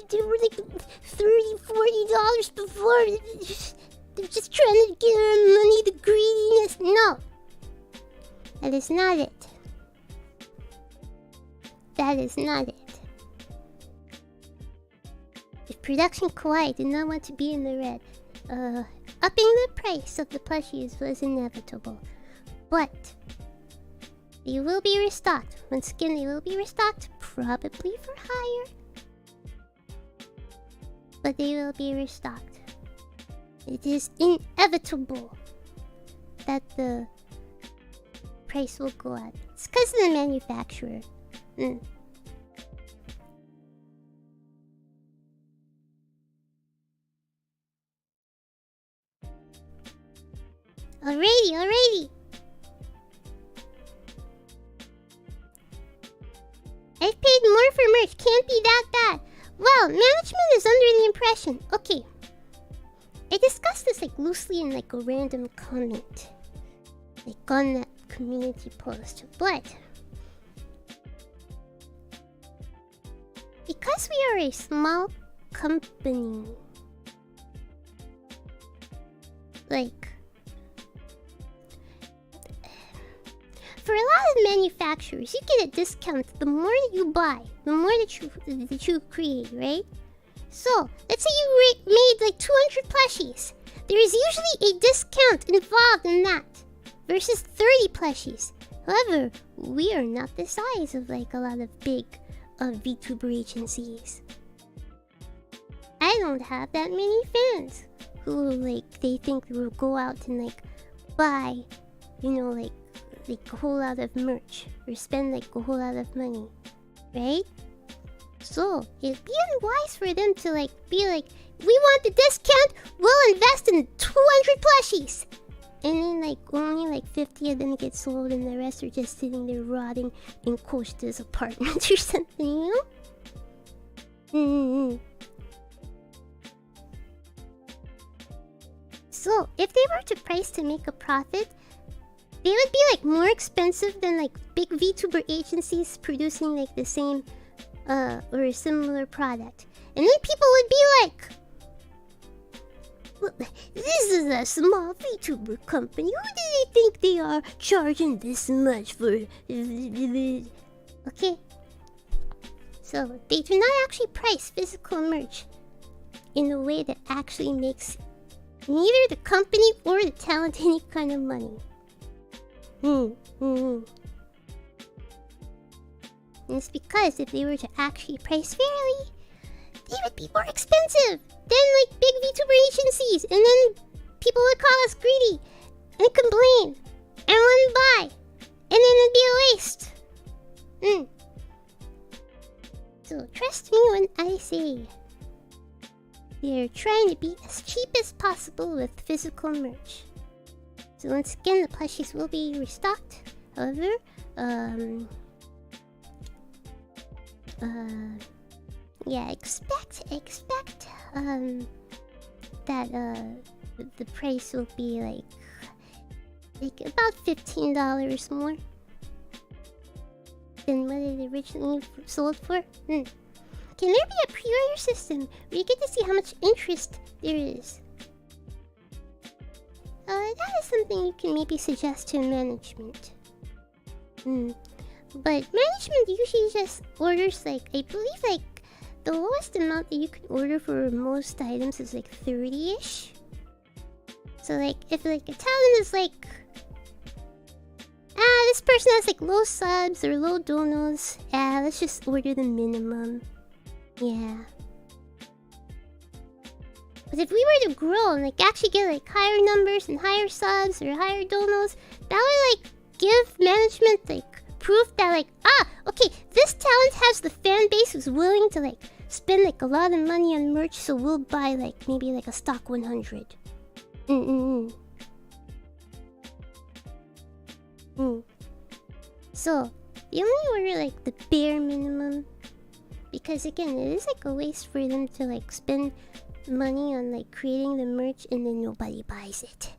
They were like $30, $40 before. They're just trying to get our money, the greediness. No. That is not it. That is not it. If production kawaii did not want to be in the red, upping the price of the plushies was inevitable. But they will be restocked. Once again, they will be restocked, probably for higher. But they will be restocked. It is inevitable that the price will go up. It's because of the manufacturer. Alrighty. I've paid more for merch. Can't be that bad. Well, management is under the impression. Okay. I discussed this like loosely in like a random comment. Like on that community post. But because we are a small company, like for a lot of manufacturers, you get a discount the more that you buy, the more that you create, right? So, let's say you made like 200 plushies. There is usually a discount involved in that versus 30 plushies. However, we are not the size of like a lot of big VTuber agencies. I don't have that many fans who like they think they will go out and like buy, you know, like a whole lot of merch or spend like a whole lot of money, right? So it'd be unwise for them to like be like, we want the discount, we'll invest in 200 plushies, and then like only like 50 of them get sold and the rest are just sitting there rotting in Costa's apartment or something, you know? So if they were to price to make a profit, they would be like more expensive than like big VTuber agencies producing like the same or a similar product. And then people would be like, well, this is a small VTuber company. Who do they think they are charging this much for? Okay. So they do not actually price physical merch in a way that actually makes neither the company or the talent any kind of money. And it's because if they were to actually price fairly, they would be more expensive than like big VTuber agencies, and then people would call us greedy and complain and wouldn't buy, and then it'd be a waste. So trust me when I say they're trying to be as cheap as possible with physical merch. So once again, the plushies will be restocked. However, yeah, expect that the price will be like about $15 more than what it originally sold for. Can there be a pre-order system where you get to see how much interest there is? That is something you can maybe suggest to management. But management usually just orders like, I believe like the lowest amount that you can order for most items is like 30-ish. So like if like a talent is like, this person has like low subs or low donos, let's just order the minimum. Yeah. But if we were to grow and like actually get like higher numbers and higher subs or higher donos, that would like give management like proof that like, okay, this talent has the fan base who's willing to like spend like a lot of money on merch, so we'll buy like maybe like a stock 100. So the only order like the bare minimum Because again, it is like a waste for them to like spend money on like creating the merch and then nobody buys it.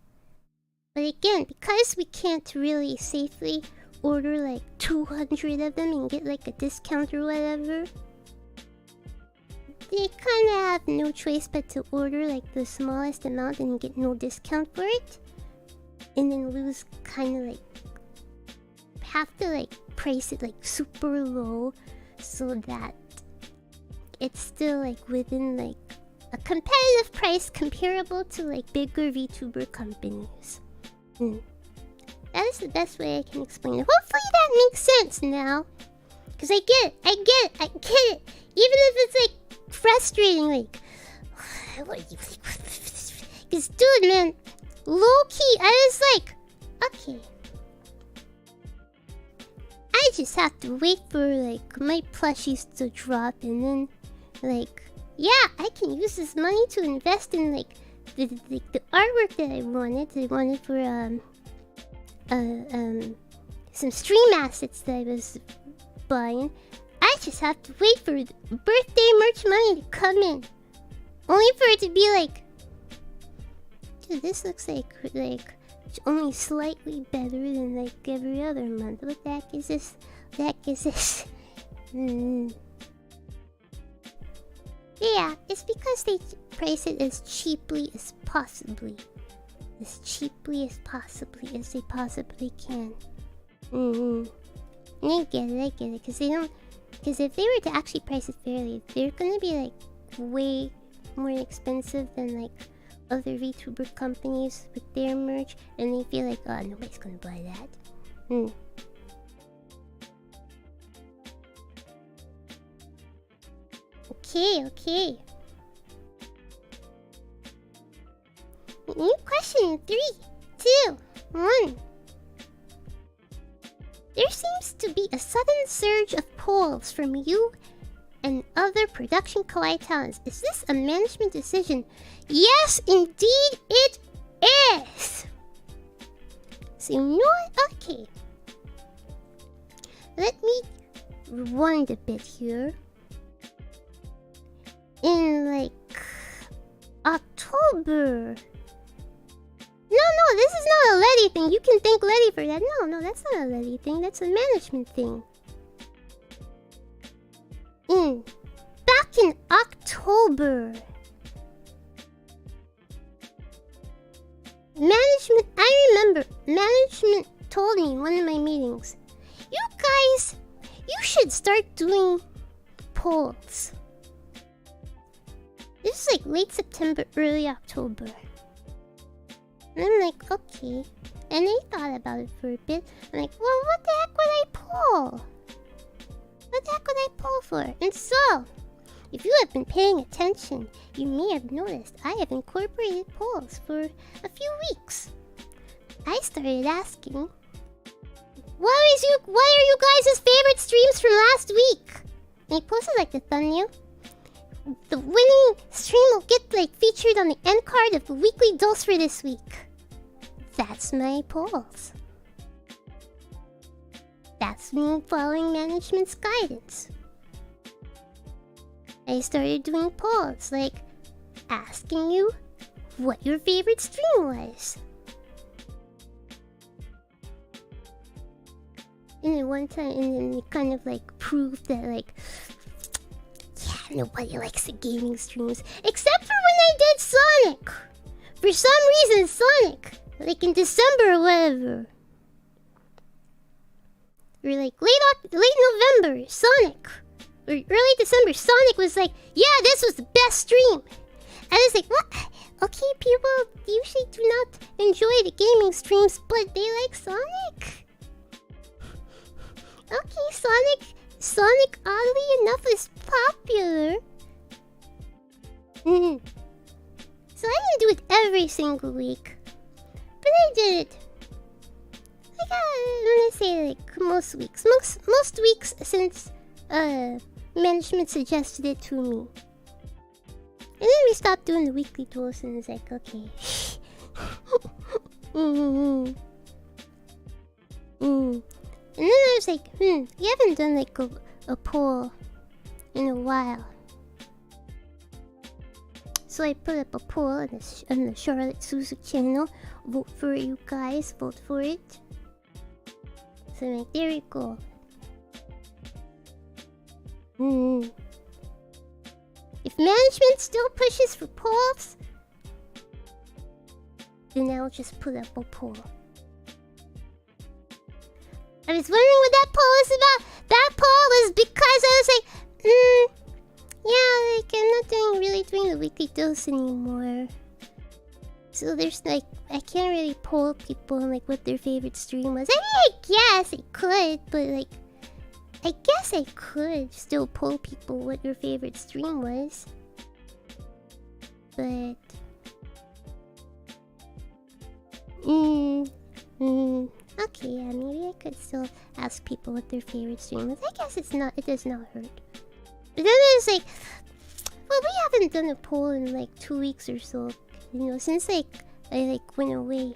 But again, because we can't really safely order like 200 of them and get like a discount or whatever, they kind of have no choice but to order like the smallest amount and get no discount for it, and then lose kind of like have to like price it like super low so that it's still like within like a competitive price comparable to like bigger VTuber companies. That is the best way I can explain it. Hopefully that makes sense now. Cause I get it. Even if it's like frustrating, like cause dude man, low key, I was like, okay, I just have to wait for like my plushies to drop and then like, yeah, I can use this money to invest in like the artwork that I wanted. I wanted for some stream assets that I was buying. I just have to wait for the birthday merch money to come in, only for it to be like, dude, this looks like only slightly better than like every other month. What the heck is this? The heck is this? Yeah, it's because they price it as cheaply as possibly. As cheaply as they possibly can. I get it, because they don't... Because if they were to actually price it fairly, they're gonna be like way more expensive than like other VTuber companies with their merch, and they feel like, oh, nobody's gonna buy that. Okay. New question in 3, 2, 1. There seems to be a sudden surge of polls from you and other production kawaii talents. Is this a management decision? Yes, indeed it is! So you know what? Okay. Let me rewind a bit here. In like October. No, this is not a Letty thing. You can thank Letty for that. No, that's not a Letty thing. That's a management thing. Back in October, I remember management told me in one of my meetings, you guys, you should start doing polls. This is like late September, early October. And I'm like, okay. And I thought about it for a bit. I'm like, well, what the heck would I pull? What the heck would I pull for? And so, if you have been paying attention, you may have noticed I have incorporated polls for a few weeks. I started asking, what are you guys' favorite streams from last week? And I posted like the thumbnail. The winning stream will get like featured on the end card of the weekly dose for this week. That's my polls. That's me following management's guidance. I started doing polls, like asking you what your favorite stream was. And then one time, and then it kind of like proved that like, yeah, nobody likes the gaming streams. Except for when I did Sonic. For some reason, Sonic. Like in December or whatever. Or like late November, Sonic. Or early December, Sonic was like, yeah, this was the best stream. I was like, what? Okay, people usually do not enjoy the gaming streams, but they like Sonic? Okay, Sonic, oddly enough, is popular. So I didn't do it every single week. But I did it. Like, I'm gonna say like most weeks. Most weeks since management suggested it to me. And then we stopped doing the weekly tools and it's like, okay. And then I was like, we haven't done like a poll in a while. So I put up a poll on the Charlotte Suzu channel. Vote for it, you guys. Vote for it. So I'm like, there we go. If management still pushes for polls, then I'll just put up a poll. I was wondering what that poll was about. That poll was because I was like, yeah, like I'm not really doing the weekly dose anymore. So there's like, I can't really poll people on like what their favorite stream was. I mean, I guess I could, but like, I guess I could still poll people what your favorite stream was. But okay, yeah, maybe I could still ask people what their favorite stream was. I guess it does not hurt. But then it's like, well, we haven't done a poll in like 2 weeks or so, you know, since like I like went away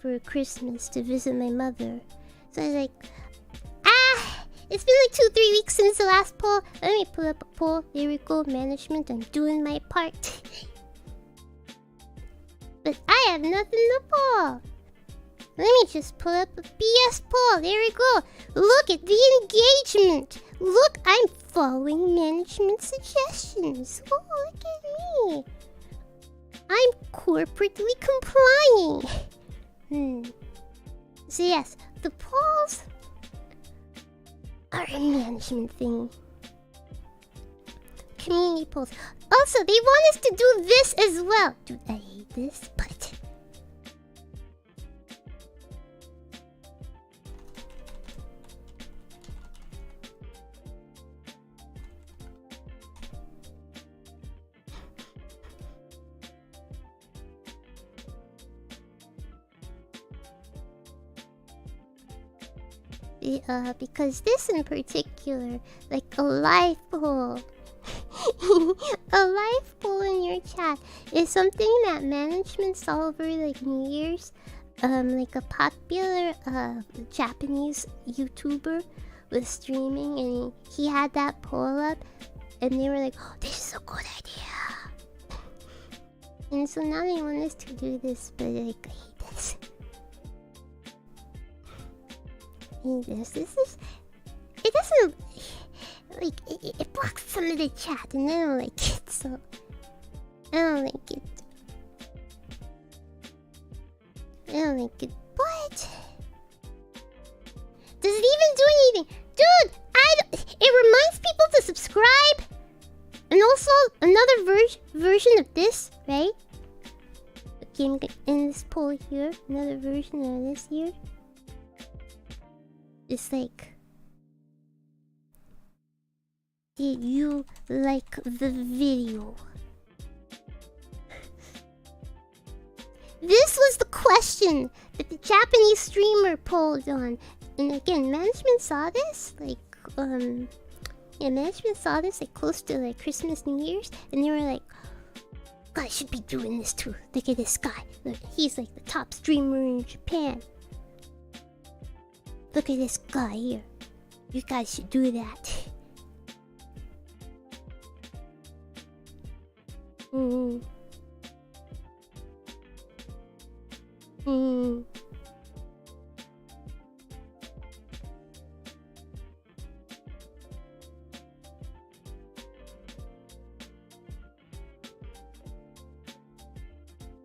for Christmas to visit my mother. So I was like, it's been like 2-3 weeks since the last poll. Let me pull up a poll. There we go, management. I'm doing my part. But I have nothing to poll. Let me just pull up a BS poll. There we go. Look at the engagement. Look, I'm following management suggestions. Oh, look at me. I'm corporately complying. So yes, the polls are a management thing. Community polls. Also, they want us to do this as well. Dude, I hate this, but because this in particular, like a live poll, a live poll in your chat is something that management saw over like New Year's. Like a popular Japanese YouTuber was streaming and he had that poll up, and they were like, "Oh, this is a good idea." And so now they want us to do this, but like I hate this. This is, it doesn't like it blocks some of the chat, and I don't like it, so I don't like it. But does it even do anything, dude? It reminds people to subscribe, and also another version of this, right? Okay, I'm in this poll here, another version of this here. It's like, did you like the video? This was the question that the Japanese streamer polled on. And again, management saw this, like, management saw this, like, close to, like, Christmas, New Year's. And they were like, God, I should be doing this too. Look at this guy. Look, he's, like, the top streamer in Japan. Look at this guy here. You guys should do that.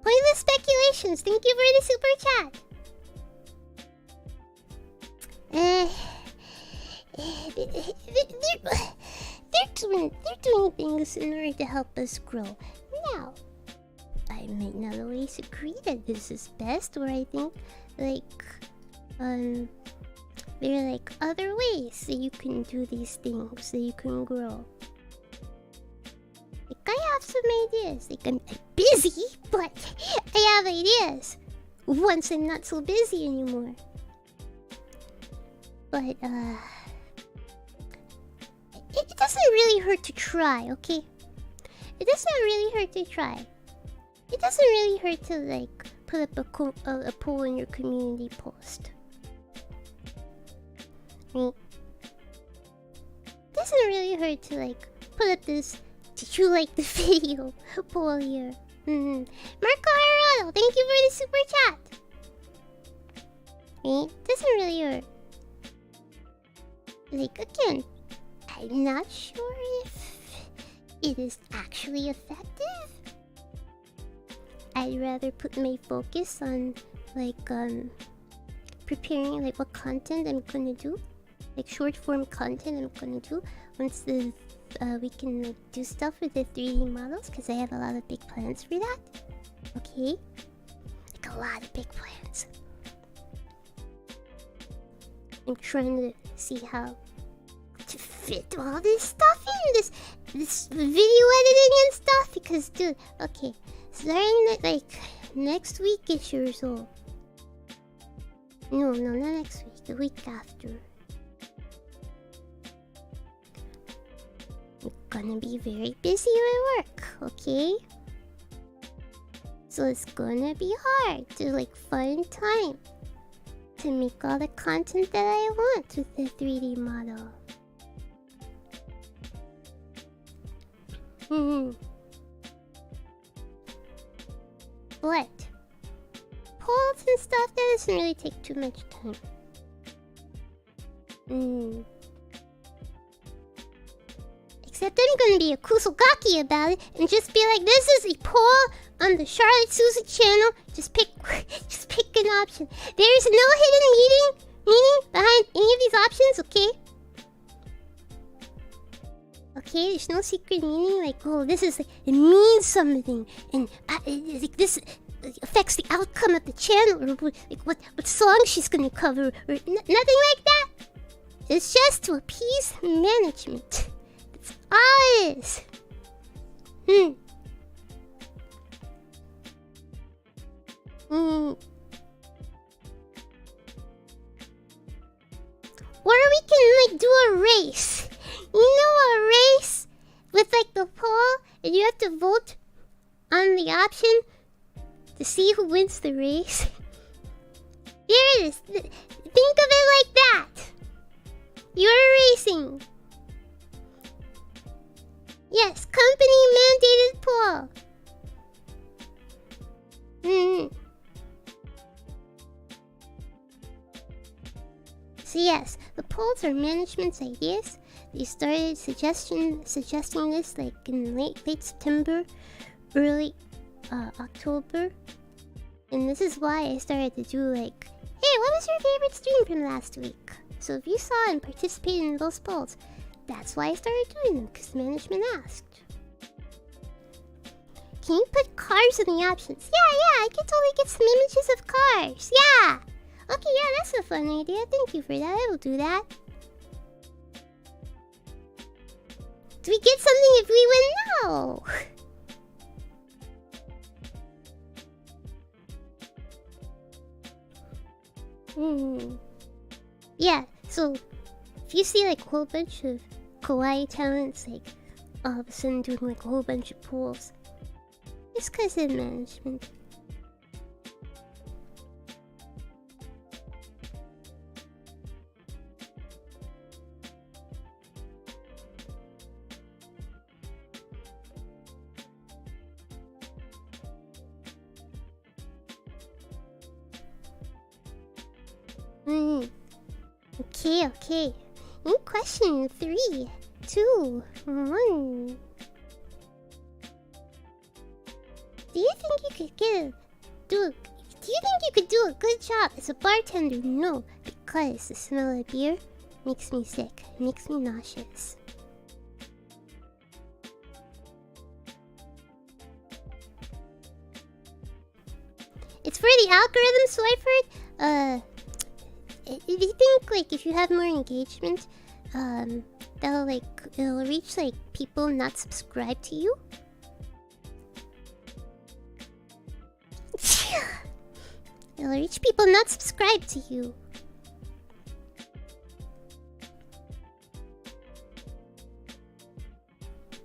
Pointless speculations. Thank you for the super chat. They're doing things in order to help us grow. Now, I might not always agree that this is best, or I think, like, there are like other ways that you can do these things, that you can grow. Like, I have some ideas. Like, I'm busy, but I have ideas. Once I'm not so busy anymore. But, it doesn't really hurt to try, okay? It doesn't really hurt to try. It doesn't really hurt to, like, put up a poll in your community post. Right? doesn't really hurt to like put up this "Did you like the video?" poll here. Marco Arado, thank you for the super chat. Right? Doesn't really hurt. Like again, I'm not sure if it is actually effective. I'd rather put my focus on like preparing like what content I'm gonna do, like short form content I'm gonna do once the we can like, do stuff with the 3D models, because I have a lot of big plans for that. Okay, like a lot of big plans. I'm trying to see how to fit all this stuff in this video editing and stuff, because dude, okay, starting like next week-ish or so. No, not next week, the week after. I'm gonna be very busy with work, okay? So it's gonna be hard to like find time to make all the content that I want with the 3D model. But polls and stuff, that doesn't really take too much time. Except I'm gonna be a kusogaki about it and just be like, this is a poll on the Charlotte Suzu channel. Just pick an option. There is no hidden meaning behind any of these options, okay? Okay, there's no secret meaning, like, oh, this is like, it means something, and like this affects the outcome of the channel, or like what song she's gonna cover, or nothing like that. It's just to appease management. That's all it is. Or we can like do a race. You know, a race with like the poll, and you have to vote on the option to see who wins the race. Here it is. Think of it like that. You're racing. Yes, company mandated poll. So yes, the polls are management's ideas. They started suggesting this like in late September, early October, and this is why I started to do like, hey, what was your favorite stream from last week? So if you saw and participated in those polls, that's why I started doing them, because management asked. Can you put cars in the options? Yeah, I can totally get some images of cars. Yeah. Okay, yeah, that's a fun idea. Thank you for that. I will do that. Do we get something if we win? No. Yeah, so if you see like a whole bunch of kawaii talents, like all of a sudden doing like a whole bunch of pools, it's because of management. Okay. In question 3, 2, 1. Do you think you could do a good job as a bartender? No, because the smell of beer makes me sick. It makes me nauseous. It's for the algorithm, so I've heard, if you think like if you have more engagement, it'll reach like people not subscribed to you. It'll reach people not subscribed to you.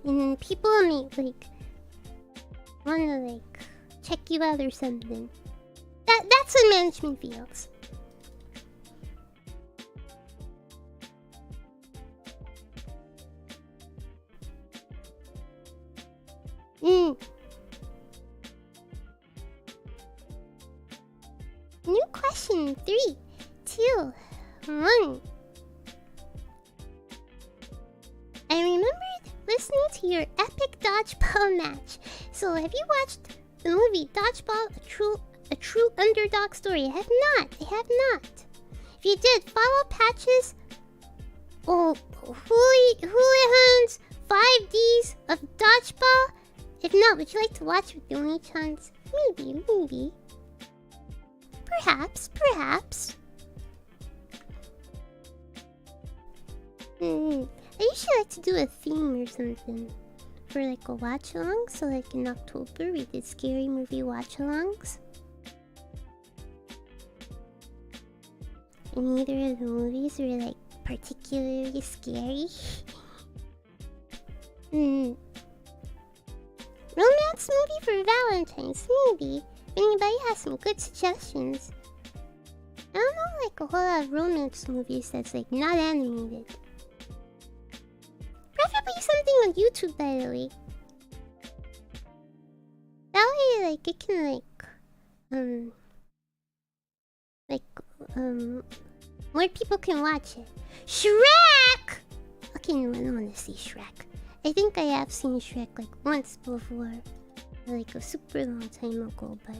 And people may like wanna like check you out or something. That's what management feels. New question 3, 2, 1. I remembered listening to your epic dodgeball match. So have you watched the movie Dodgeball, a true underdog story? I have not. If you did, follow Patch's Hooligans 5Ds of Dodgeball. If not, would you like to watch with the only chance? Maybe. Perhaps. I usually like to do a theme or something for like a watch along. So like in October we did scary movie watch alongs. And neither of the movies were like particularly scary. Romance movie for Valentine's, maybe. If anybody has some good suggestions. I don't know like a whole lot of romance movies that's like not animated. Preferably something on YouTube, by the way. That way, like, it can, more people can watch it. Shrek! Okay, no, I don't want to see Shrek. I think I have seen Shrek, like, once before. Like, a super long time ago, but...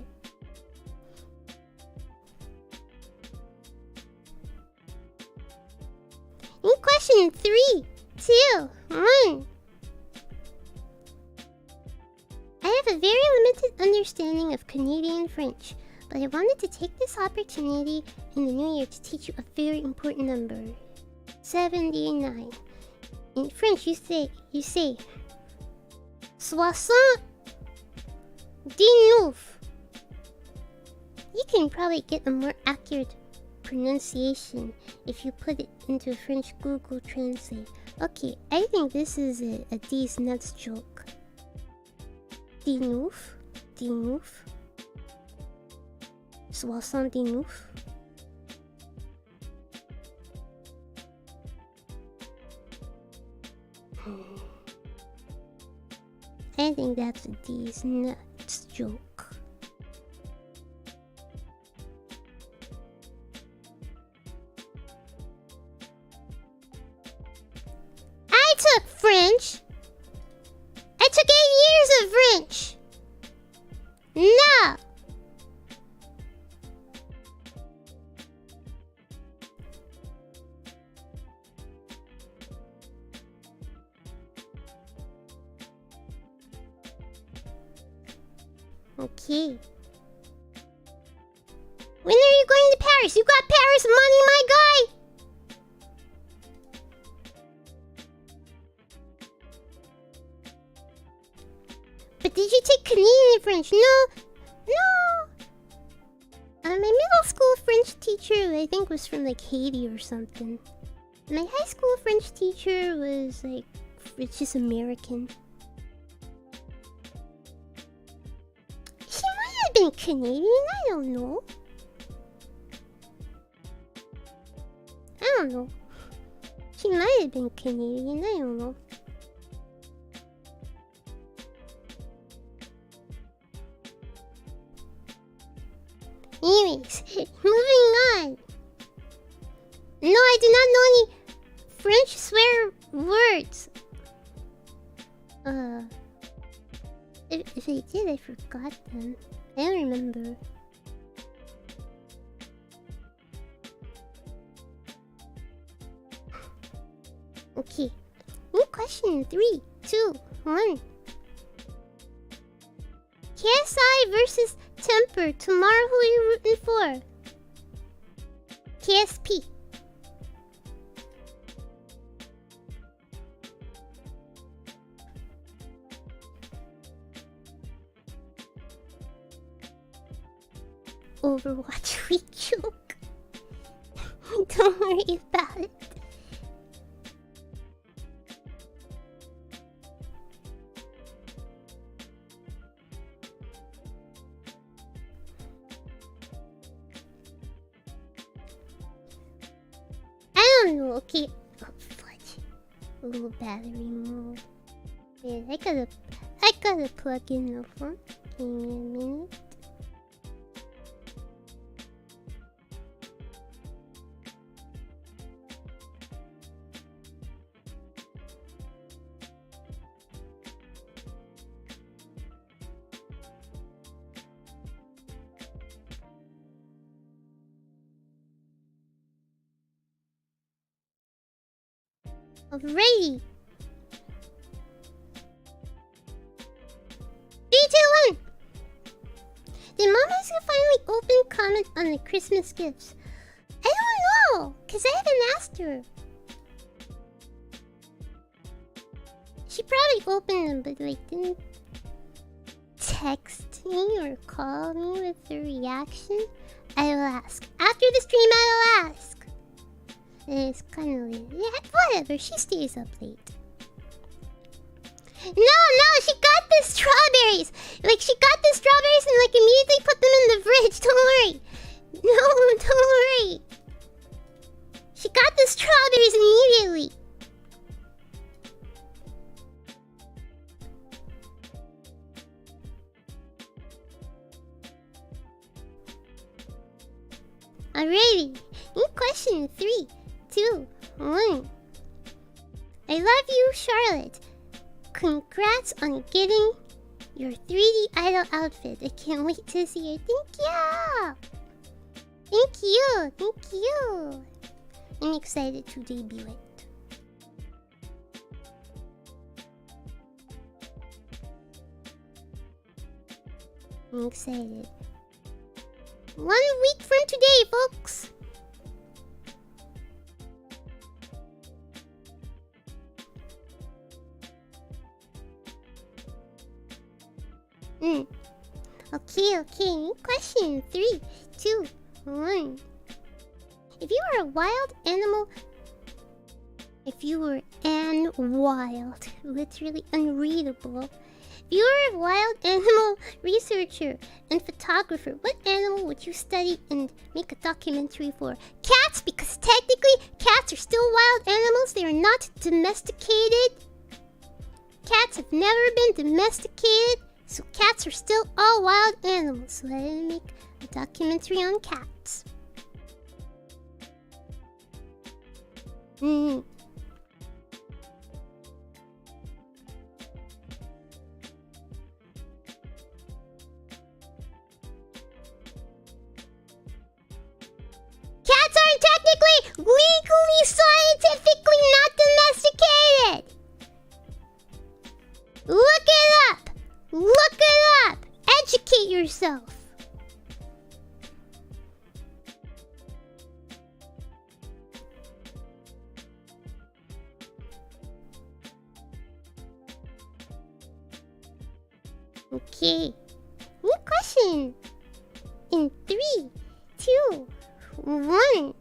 In question 3, 2, 1. I have a very limited understanding of Canadian French, but I wanted to take this opportunity in the new year to teach you a very important number. 79. In French, you say 79. You can probably get a more accurate pronunciation if you put it into French Google Translate. Okay, I think this is a D's nuts joke. Dinouf. 79. I think that's a D's nuts joke. I took French. I took 8 years of French. No. Okay. When are you going to Paris? You got Paris money, my guy? But did you take Canadian French? No. My middle school French teacher, I think, was from like Haiti or something. My high school French teacher was like, it's just American. She might have been Canadian, I don't know. She might have been Canadian, I don't know. Anyways, moving on. No, I do not know any French swear words. If I did, I forgot them. I don't remember. Okay. New question 3, 2, 1. KSI versus Dhampir. Tomorrow, who are you rooting for? KSP. Overwatch, we joke. Don't worry about it. I don't know, okay. Oh, fudge. Low battery mode. Man, I gotta plug in the phone. Give me a minute. Alrighty. 3, 2, 1. Did Mama's finally open comment on the Christmas gifts? I don't know, cause I haven't asked her. She probably opened them, but like didn't text me or call me with the reaction. I will ask after the stream. I will ask. It's kind of late. Yeah, whatever. She stays up late. No, she got the strawberries. Like, she got the strawberries and, like, immediately put them in the fridge. Don't worry. No, don't worry. She got the strawberries immediately. Alrighty. New question 3, 2, 1. I love you, Charlotte. Congrats on getting your 3D idol outfit. I can't wait to see it. Thank you. Thank you. Thank you. I'm excited to debut it. I'm excited. 1 week from today, folks. Okay. Question 3, 2, 1. If you were a wild animal... If you were an wild... Literally unreadable. If you were a wild animal researcher and photographer, what animal would you study and make a documentary for? Cats, because technically cats are still wild animals. They are not domesticated. Cats have never been domesticated. So cats are still all wild animals. So I didn't make a documentary on cats. Cats aren't technically, legally, scientifically not domesticated. Look it up. Look it up! Educate yourself! Okay. New question! In 3, 2, 1.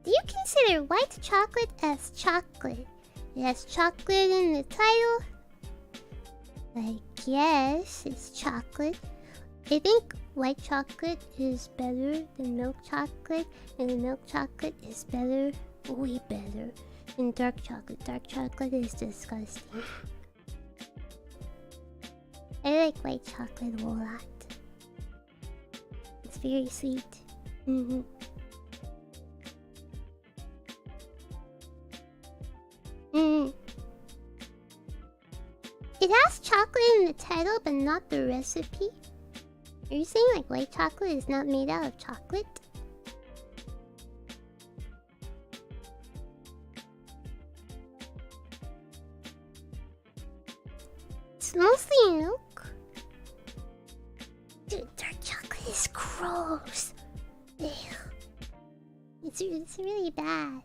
Do you consider white chocolate as chocolate? It has chocolate in the title. I guess it's chocolate. I think white chocolate is better than milk chocolate, and milk chocolate is better, way better, than dark chocolate. Dark chocolate is disgusting. I like white chocolate a whole lot. It's very sweet. It has chocolate in the title, but not the recipe. Are you saying like white chocolate is not made out of chocolate? It's mostly milk. Dude, dark chocolate is gross. Ugh. It's really bad.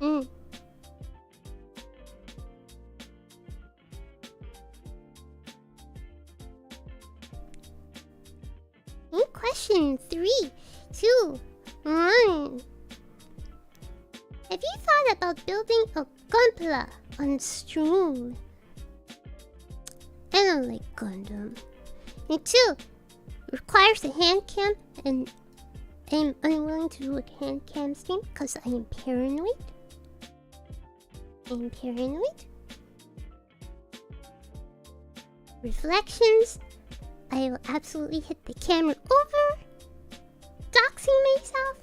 In question 3, 2, 1. Have you thought about building a Gunpla on stream? I don't like Gundam. And 2, requires a hand cam, and I am unwilling to do a hand cam stream because I am paranoid. Reflections. I will absolutely hit the camera over. Doxing myself.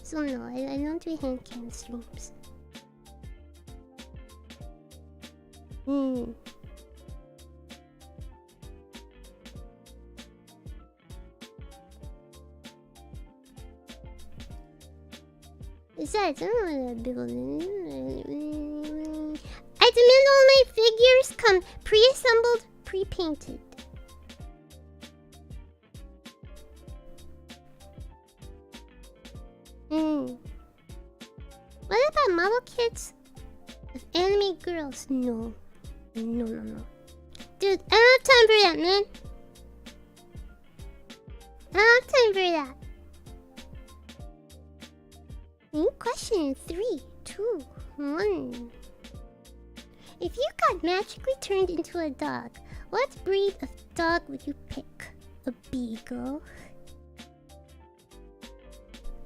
So no, I don't do hand cam streams. Besides, I don't know that big old... I demand all my figures come pre-assembled, pre-painted. What about model kits of anime girls? No. No. Dude, I don't have time for that, man. I don't have time for that. Question in 3, 2, 1. If you got magically turned into a dog, what breed of dog would you pick? A beagle?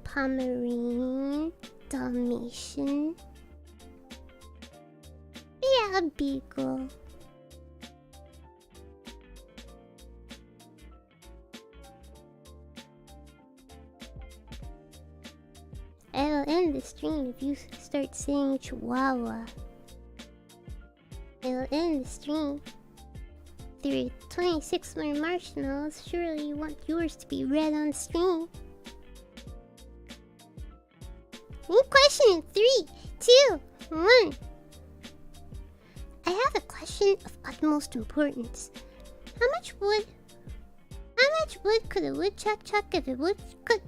Pomeranian? Dalmatian? Yeah, a beagle. I'll end the stream if you start saying Chihuahua. I'll end the stream. There are 26 more marshmallows. Surely you want yours to be read on stream. New question in 3, 2, 1. I have a question of utmost importance. How much wood could a woodchuck chuck if it would could?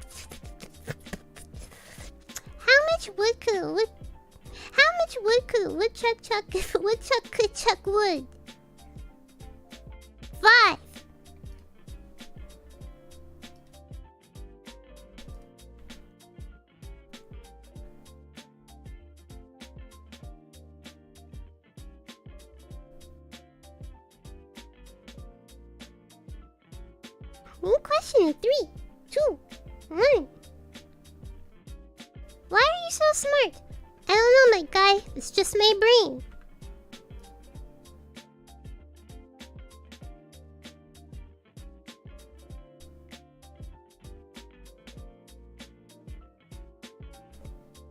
How much wood could a woodchuck chuck if a woodchuck could chuck wood? 5. New question in 3, 2, 1. Why are you so smart? I don't know, my guy. It's just my brain.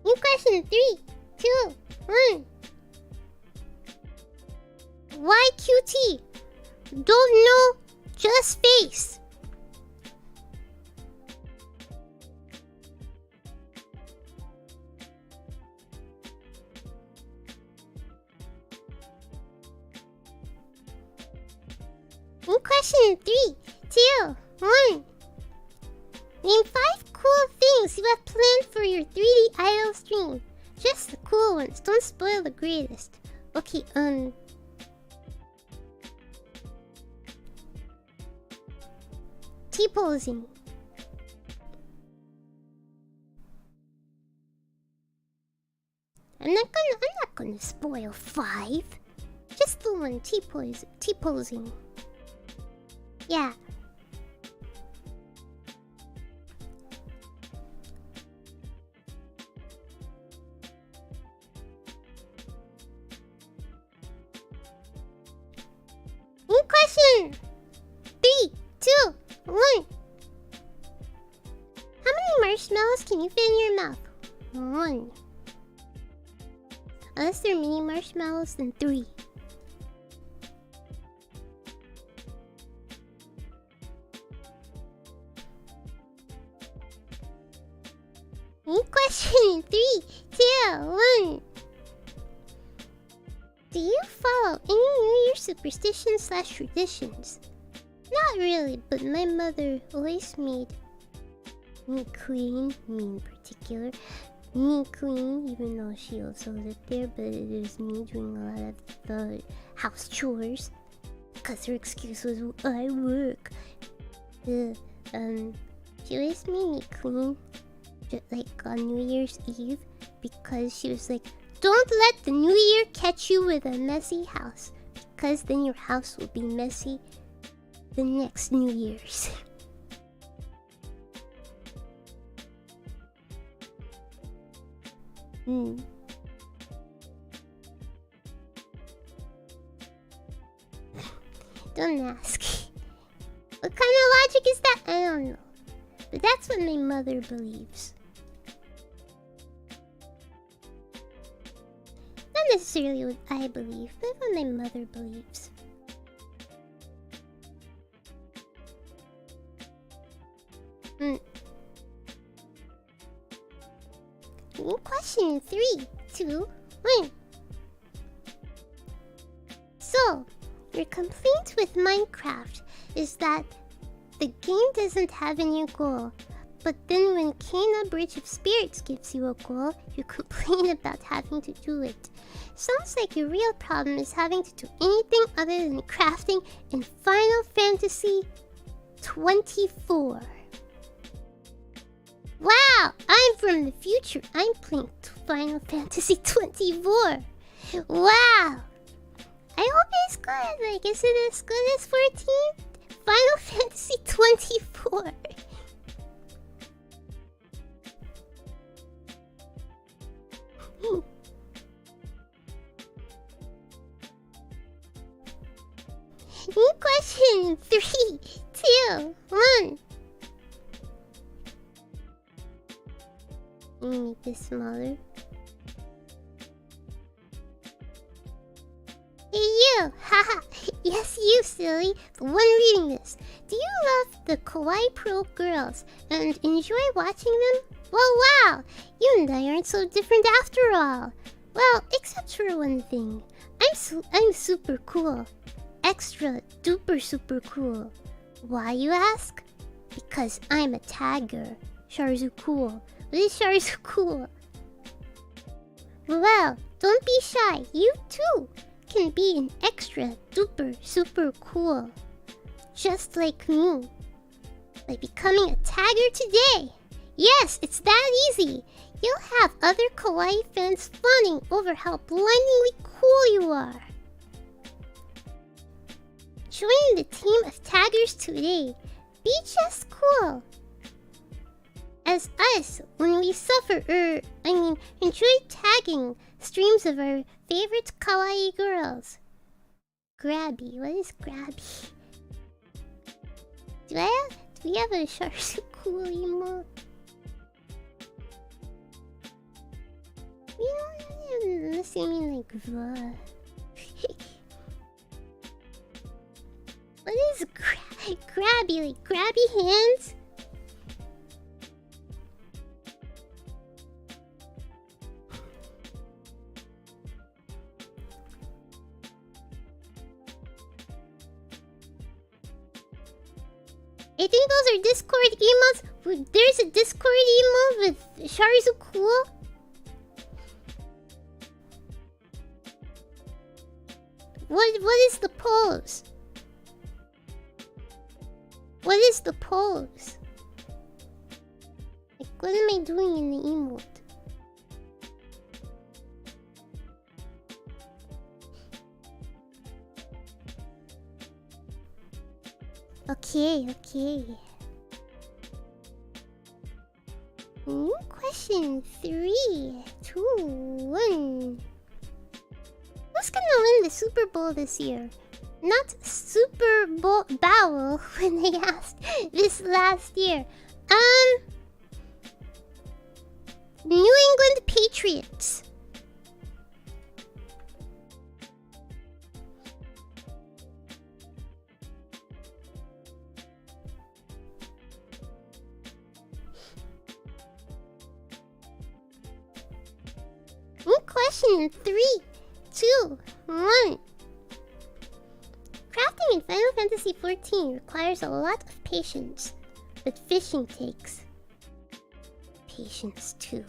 New question in 3, 2, 1. Why QT? Don't know, just face. New question in 3, 2, 1. Name 5 cool things you have planned for your 3D idol stream. Just the cool ones. Don't spoil the greatest. Okay, T-posing. I'm not gonna spoil 5. Just the one, T-posing. Yeah. New question. 3, 2, 1. How many marshmallows can you fit in your mouth? 1. Unless they're mini marshmallows, then 3. New question in 3, 2, 1. Do you follow any New Year superstitions / traditions? Not really, but my mother always made me clean, me in particular. Me clean, even though she also lived there, but it was me doing a lot of the house chores. Because her excuse was, I work. She always made me clean, just like on New Year's Eve, because she was like, don't let the New Year catch you with a messy house, because then your house will be messy the next New Year's. Hmm. Don't ask. What kind of logic is that? I don't know. But that's what my mother believes. Not necessarily what I believe, but what my mother believes. Question 3, 2, 1. So, your complaint with Minecraft is that the game doesn't have a new goal, but then when Kena Bridge of Spirits gives you a goal, you complain about having to do it. Sounds like your real problem is having to do anything other than crafting in Final Fantasy 24. Wow, I'm from the future. I'm playing Final Fantasy 24. Wow. I hope it's good. Like, is it as good as 14? Final Fantasy 24. Question 3, 2, 1. Let me make this smaller. Hey you! Haha! Yes, you silly! The one reading this. Do you love the kawaii pro girls and enjoy watching them? Well, wow! You and I aren't so different after all. Well, except for one thing. I'm super cool. Extra duper super cool. Why, you ask? Because I'm a tagger. Sharzu cool. What is Sharzu cool? Well, don't be shy. You too can be an extra duper super cool. Just like me. By becoming a tagger today. Yes, it's that easy. You'll have other kawaii fans fawning over how blindingly cool you are. Join the team of taggers today. Be just cool. As us, when we enjoy tagging streams of our favorite kawaii girls. Grabby, what is grabby? Do we have a Sharsu cool emote? You know, I'm assuming like what is grabby? Like grabby hands? I think those are Discord emotes. There's a Discord emote with Sharizu Cool. What is the pose? What is the pose? Like, what am I doing in the emote? Okay. Question 3, 2, 1. Who's gonna win the Super Bowl this year? Not Super Bowl when they asked this last year. New England Patriots. Question 3, 2, 1. Crafting in Final Fantasy XIV requires a lot of patience, but fishing takes patience too.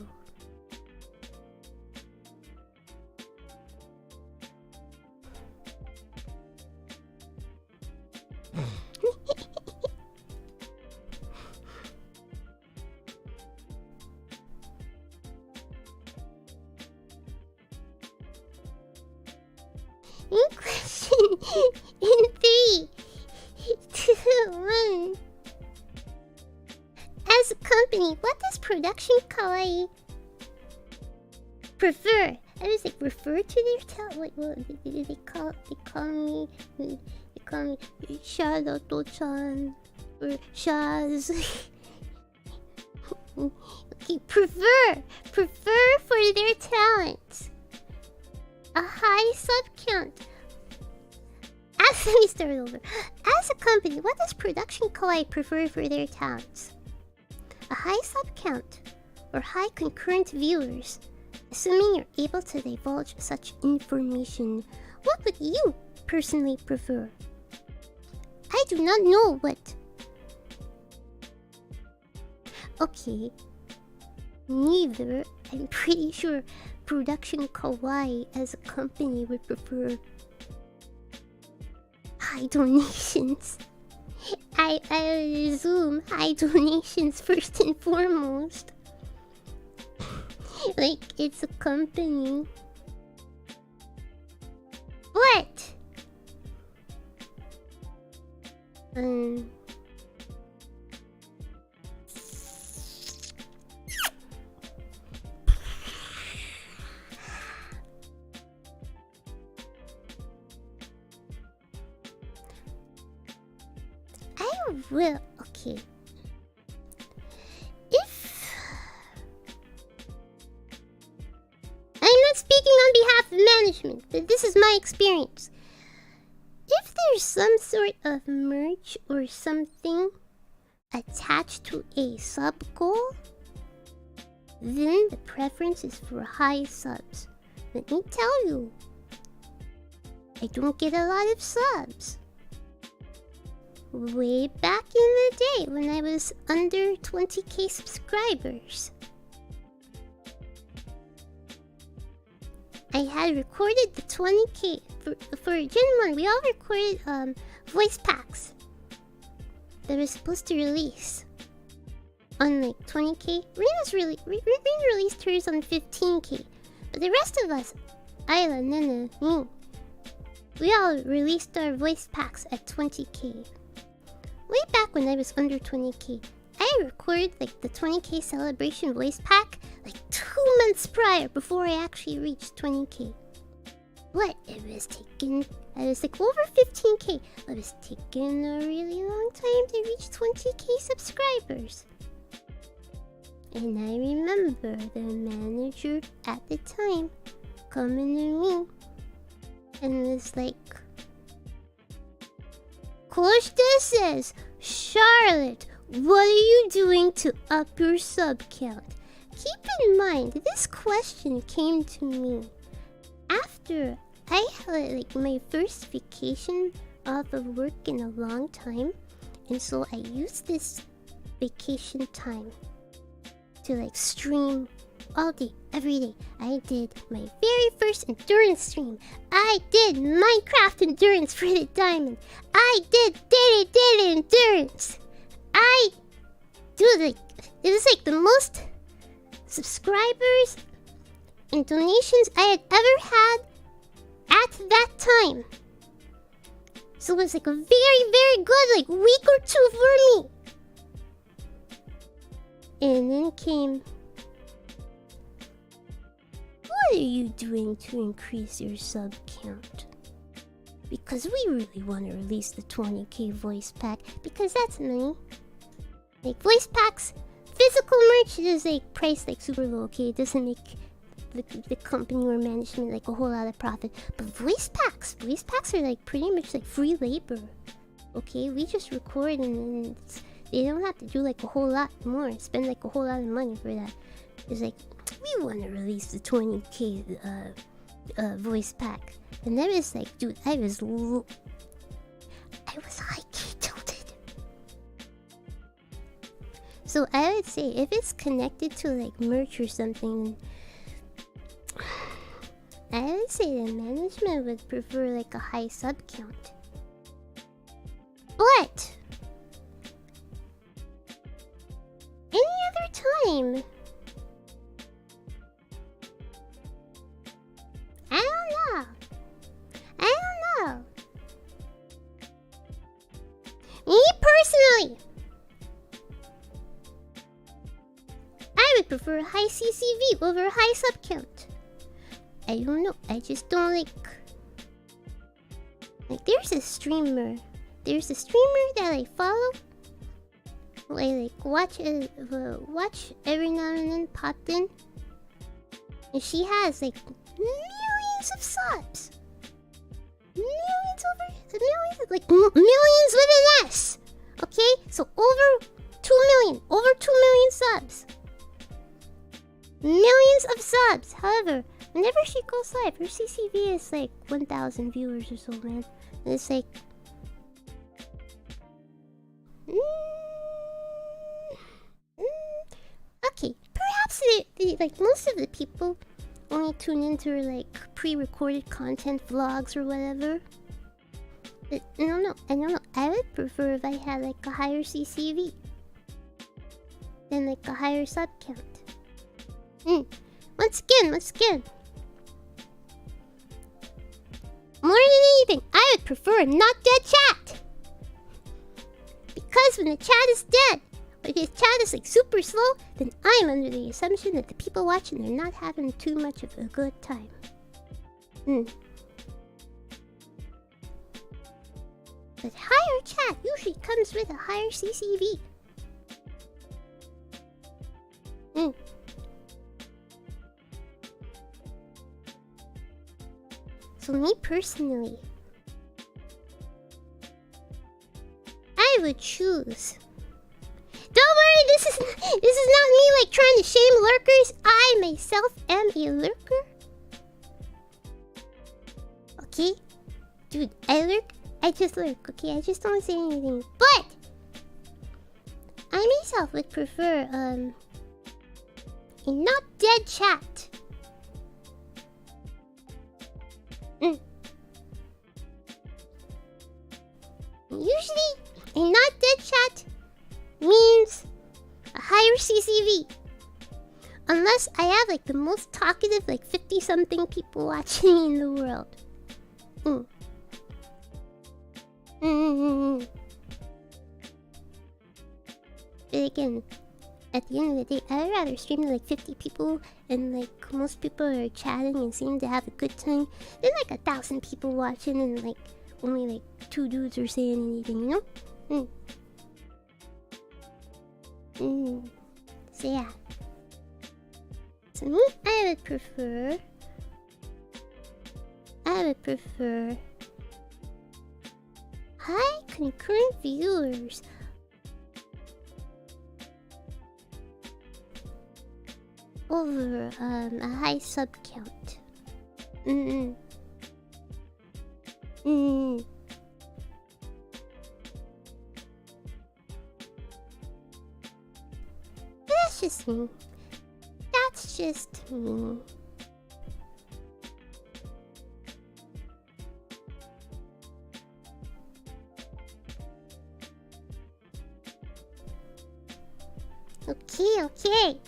Question in 3, 2, 1. As a company, what does production kawaii prefer. I was like, refer to their talent. Like, what they call me Charlotte-chan or Shaz. Okay, prefer for their talents. A high sub count. Let me start over. As a company, what does production kawaii prefer for their talents? A high sub count or high concurrent viewers? Assuming you're able to divulge such information, what would you personally prefer? I do not know what. Okay. Neither. I'm pretty sure production kawaii as a company would prefer high donations. I assume high donations first and foremost. Like, it's a company. What? I will. Okay. I'm not speaking on behalf of management, but this is my experience. If there's some sort of merch or something attached to a sub goal, then the preference is for high subs. Let me tell you, I don't get a lot of subs. Way back in the day when I was under 20k subscribers, I had recorded the 20k for Gen 1. We all recorded voice packs that was supposed to release on like 20k. Rena released hers on 15k, but the rest of us, Ayla, Nana, me, we all released our voice packs at 20k. Way back when I was under 20k, I recorded like the 20k celebration voice pack like 2 months prior before I actually reached 20k. What? It was taking... I was like over 15k. It was taking a really long time to reach 20k subscribers. And I remember the manager at the time coming to me and was like, Koshita says, Charlotte, what are you doing to up your sub count? Keep in mind, this question came to me after I had like my first vacation off of work in a long time. And so I used this vacation time to like stream all day, every day. I did my very first endurance stream. I did Minecraft endurance for the diamond. I did daily endurance. I do like, it was like the most subscribers and donations I had ever had at that time. So it was like a very good like week or two for me. And then came, what are you doing to increase your sub count? Because we really want to release the 20k voice pack, because that's money. Like voice packs, physical merch is like priced like super low, okay? It doesn't make the company or management like a whole lot of profit. But voice packs are like pretty much like free labor, okay? We just record and they don't have to do like a whole lot more, spend like a whole lot of money for that. It's like, we want to release the 20k voice pack. And I was like, dude, I was high-key tilted. So I would say if it's connected to like merch or something, I would say the management would prefer like a high sub count. But any other time, I don't know. Me personally, I would prefer high CCV over high sub count. I don't know. I just don't like there's a streamer. There's a streamer that I follow. I like watch every now and then popped in. And she has like millions of subs. Millions with an S. Okay? So over 2 million. Over 2 million subs. Millions of subs. However, whenever she goes live, her CCV is like 1,000 viewers or so, man. And it's like... Okay, perhaps like most of the people only tune into her like pre-recorded content vlogs or whatever. But I don't know. I would prefer if I had like a higher CCV than like a higher sub count. Once again. More than anything, I would prefer a not dead chat. Because when the chat is dead, or his chat is like super slow, then I'm under the assumption that the people watching are not having too much of a good time. But higher chat usually comes with a higher CCV. So me personally, I would choose. Don't worry, this is not me like trying to shame lurkers. I myself am a lurker. Okay? Dude, I lurk. I just lurk, okay? I just don't say anything. But I myself would prefer a not dead chat. Usually, a not dead chat means a higher CCV. Unless I have like the most talkative like 50-something people watching me in the world. But again, at the end of the day, I'd rather stream to like 50 people and like most people are chatting and seem to have a good time than like 1,000 people watching and like only like 2 dudes are saying anything, you know? So yeah. So me, I would prefer high concurrent viewers over a high sub count. That's just me. That's just me. Okay.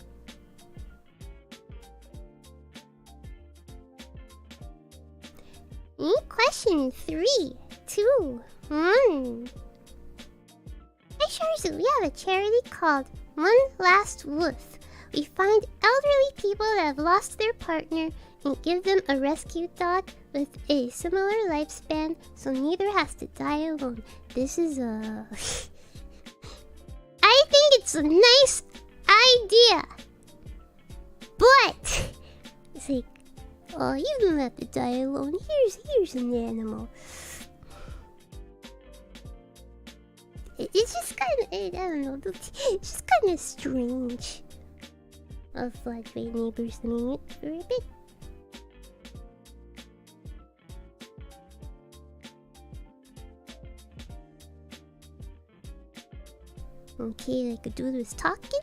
Question 3, 2, 1. Hi Suzu, we have a charity called One Last Wolf. We find elderly people that have lost their partner and give them a rescue dog with a similar lifespan so neither has to die alone. This is a... I think it's a nice idea. But it's like, oh, you don't have to die alone. Here's an animal. It's just kind of, I don't know, it's just kind of strange of like my neighbors doing it for a bit. Okay, like a dude was talking.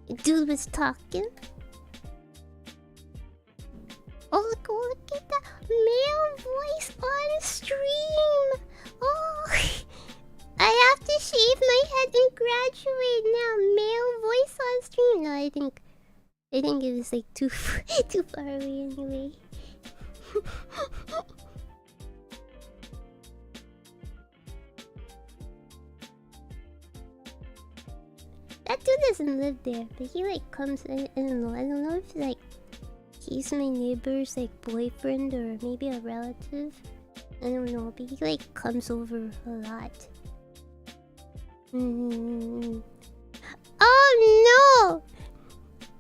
A dude was talking. Oh look at that male voice on stream. Oh, I have to shave my head and graduate now. Male voice on stream. No, I think it was like too far away anyway. That dude doesn't live there, but he like comes. I don't know. I don't know if like he's my neighbor's like boyfriend or maybe a relative. I don't know, but he like comes over a lot. Oh no!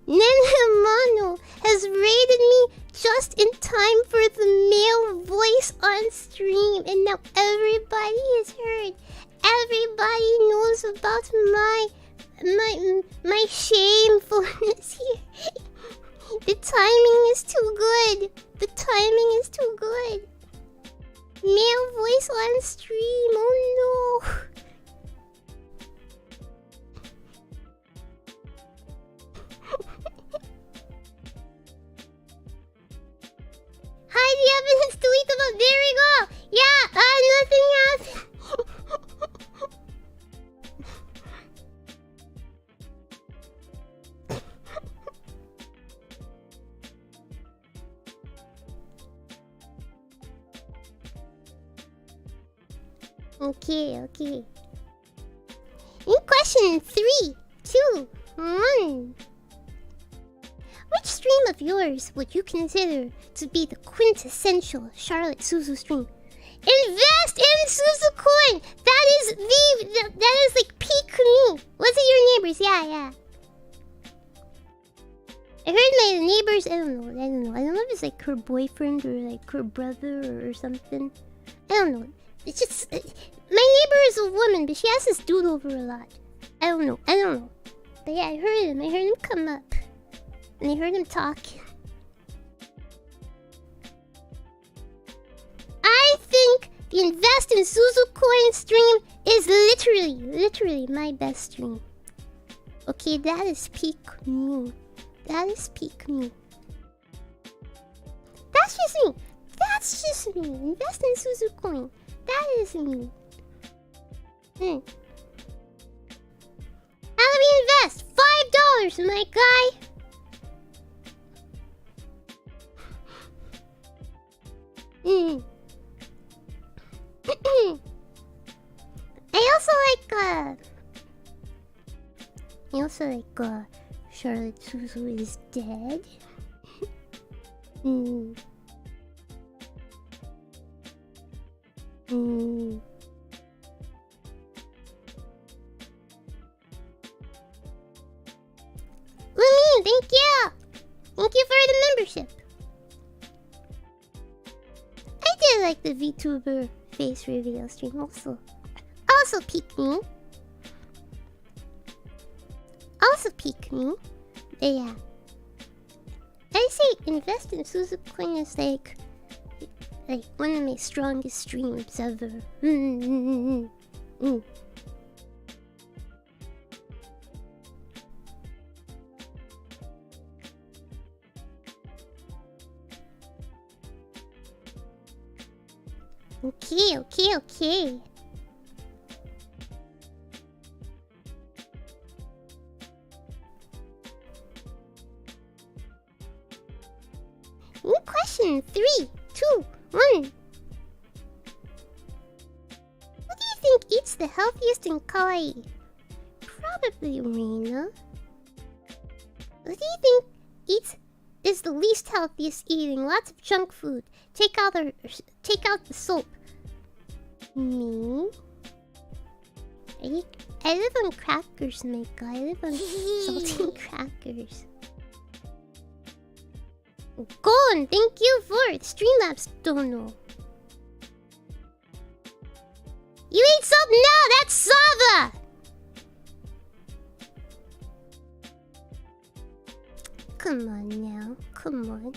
Nenhamano has raided me just in time for the male voice on stream, and now everybody is heard. Everybody knows about my shamefulness here. The timing is too good. The timing is too good. Male voice on stream. Oh no. Hi, the evidence deletable. There we go. Yeah, nothing happened. Okay. In question 3, 2, 1. Which stream of yours would you consider to be the quintessential Charlotte Suzu stream? Invest in Suzu coin! That is like peak me. Was it your neighbors? Yeah. I heard my neighbors, I don't know. I don't know if it's like her boyfriend or like her brother or something. I don't know. It's just my neighbor is a woman, but she has this dude over a lot. I don't know. But yeah, I heard him come up. And I heard him talk. I think the invest in Suzu coin stream is literally my best stream. Okay, that is peak me. That's just me. Invest in Suzu coin. That is me. How do we invest? $5, my guy. I also like Charlotte Suzu is dead. Lumin, thank you! Thank you for the membership. I did like the vtuber face reveal stream also. Also peak me. But yeah. I say invest in Suzu coin is like one of my strongest streams ever. Okay. Question 3, 2, 1. Who do you think eats the healthiest in kawaii? Probably Reina. Who do you think is the least healthiest eating? Lots of junk food. Take out the soap. Me? I live on crackers, my guy. I live on saltine crackers. Gon, thank you for it. Streamlabs don't know. You ate soap? No, that's Sava! Come on now. Come on.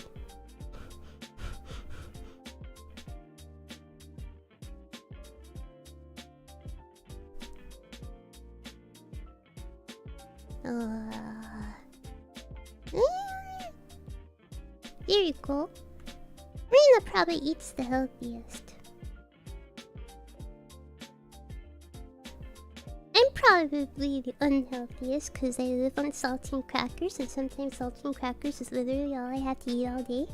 There you go. Rena probably eats the healthiest. I'm probably the unhealthiest because I live on saltine crackers, and sometimes saltine crackers is literally all I have to eat all day.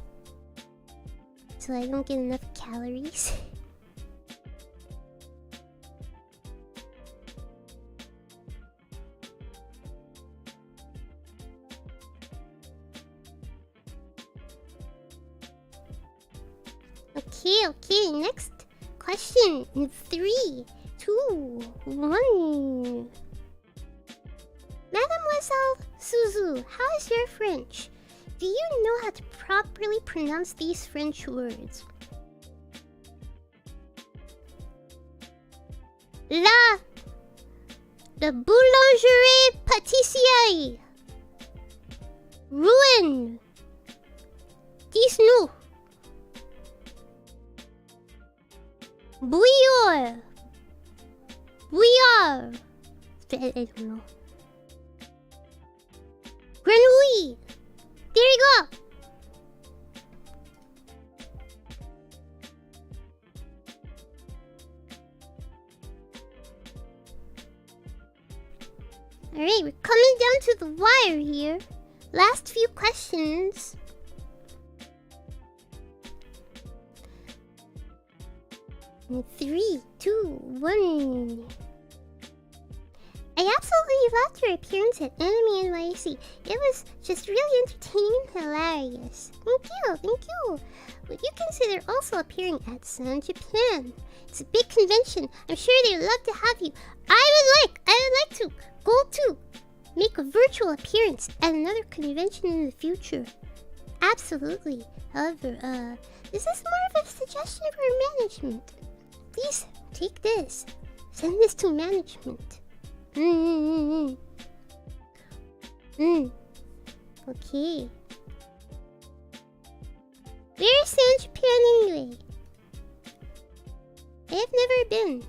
So I don't get enough calories. Okay, next question in 3, 2, 1. Mademoiselle Suzu, how is your French? Do you know how to properly pronounce these French words? The boulangerie pâtisserie. Ruin. Dis-nous. Bouillard. I don't know. Grenouille. There you go. Alright, we're coming down to the wire here. Last few questions. In 3, 2, 1. I absolutely loved your appearance at Anime NYC. It was just really entertaining and hilarious. Thank you. Would you consider also appearing at Sun Japan? It's a big convention. I'm sure they'd love to have you. I would like to go to make a virtual appearance at another convention in the future. Absolutely. However, this is more of a suggestion for management. Please take this. Send this to management. Okay. Where is San Japan anyway? I have never been.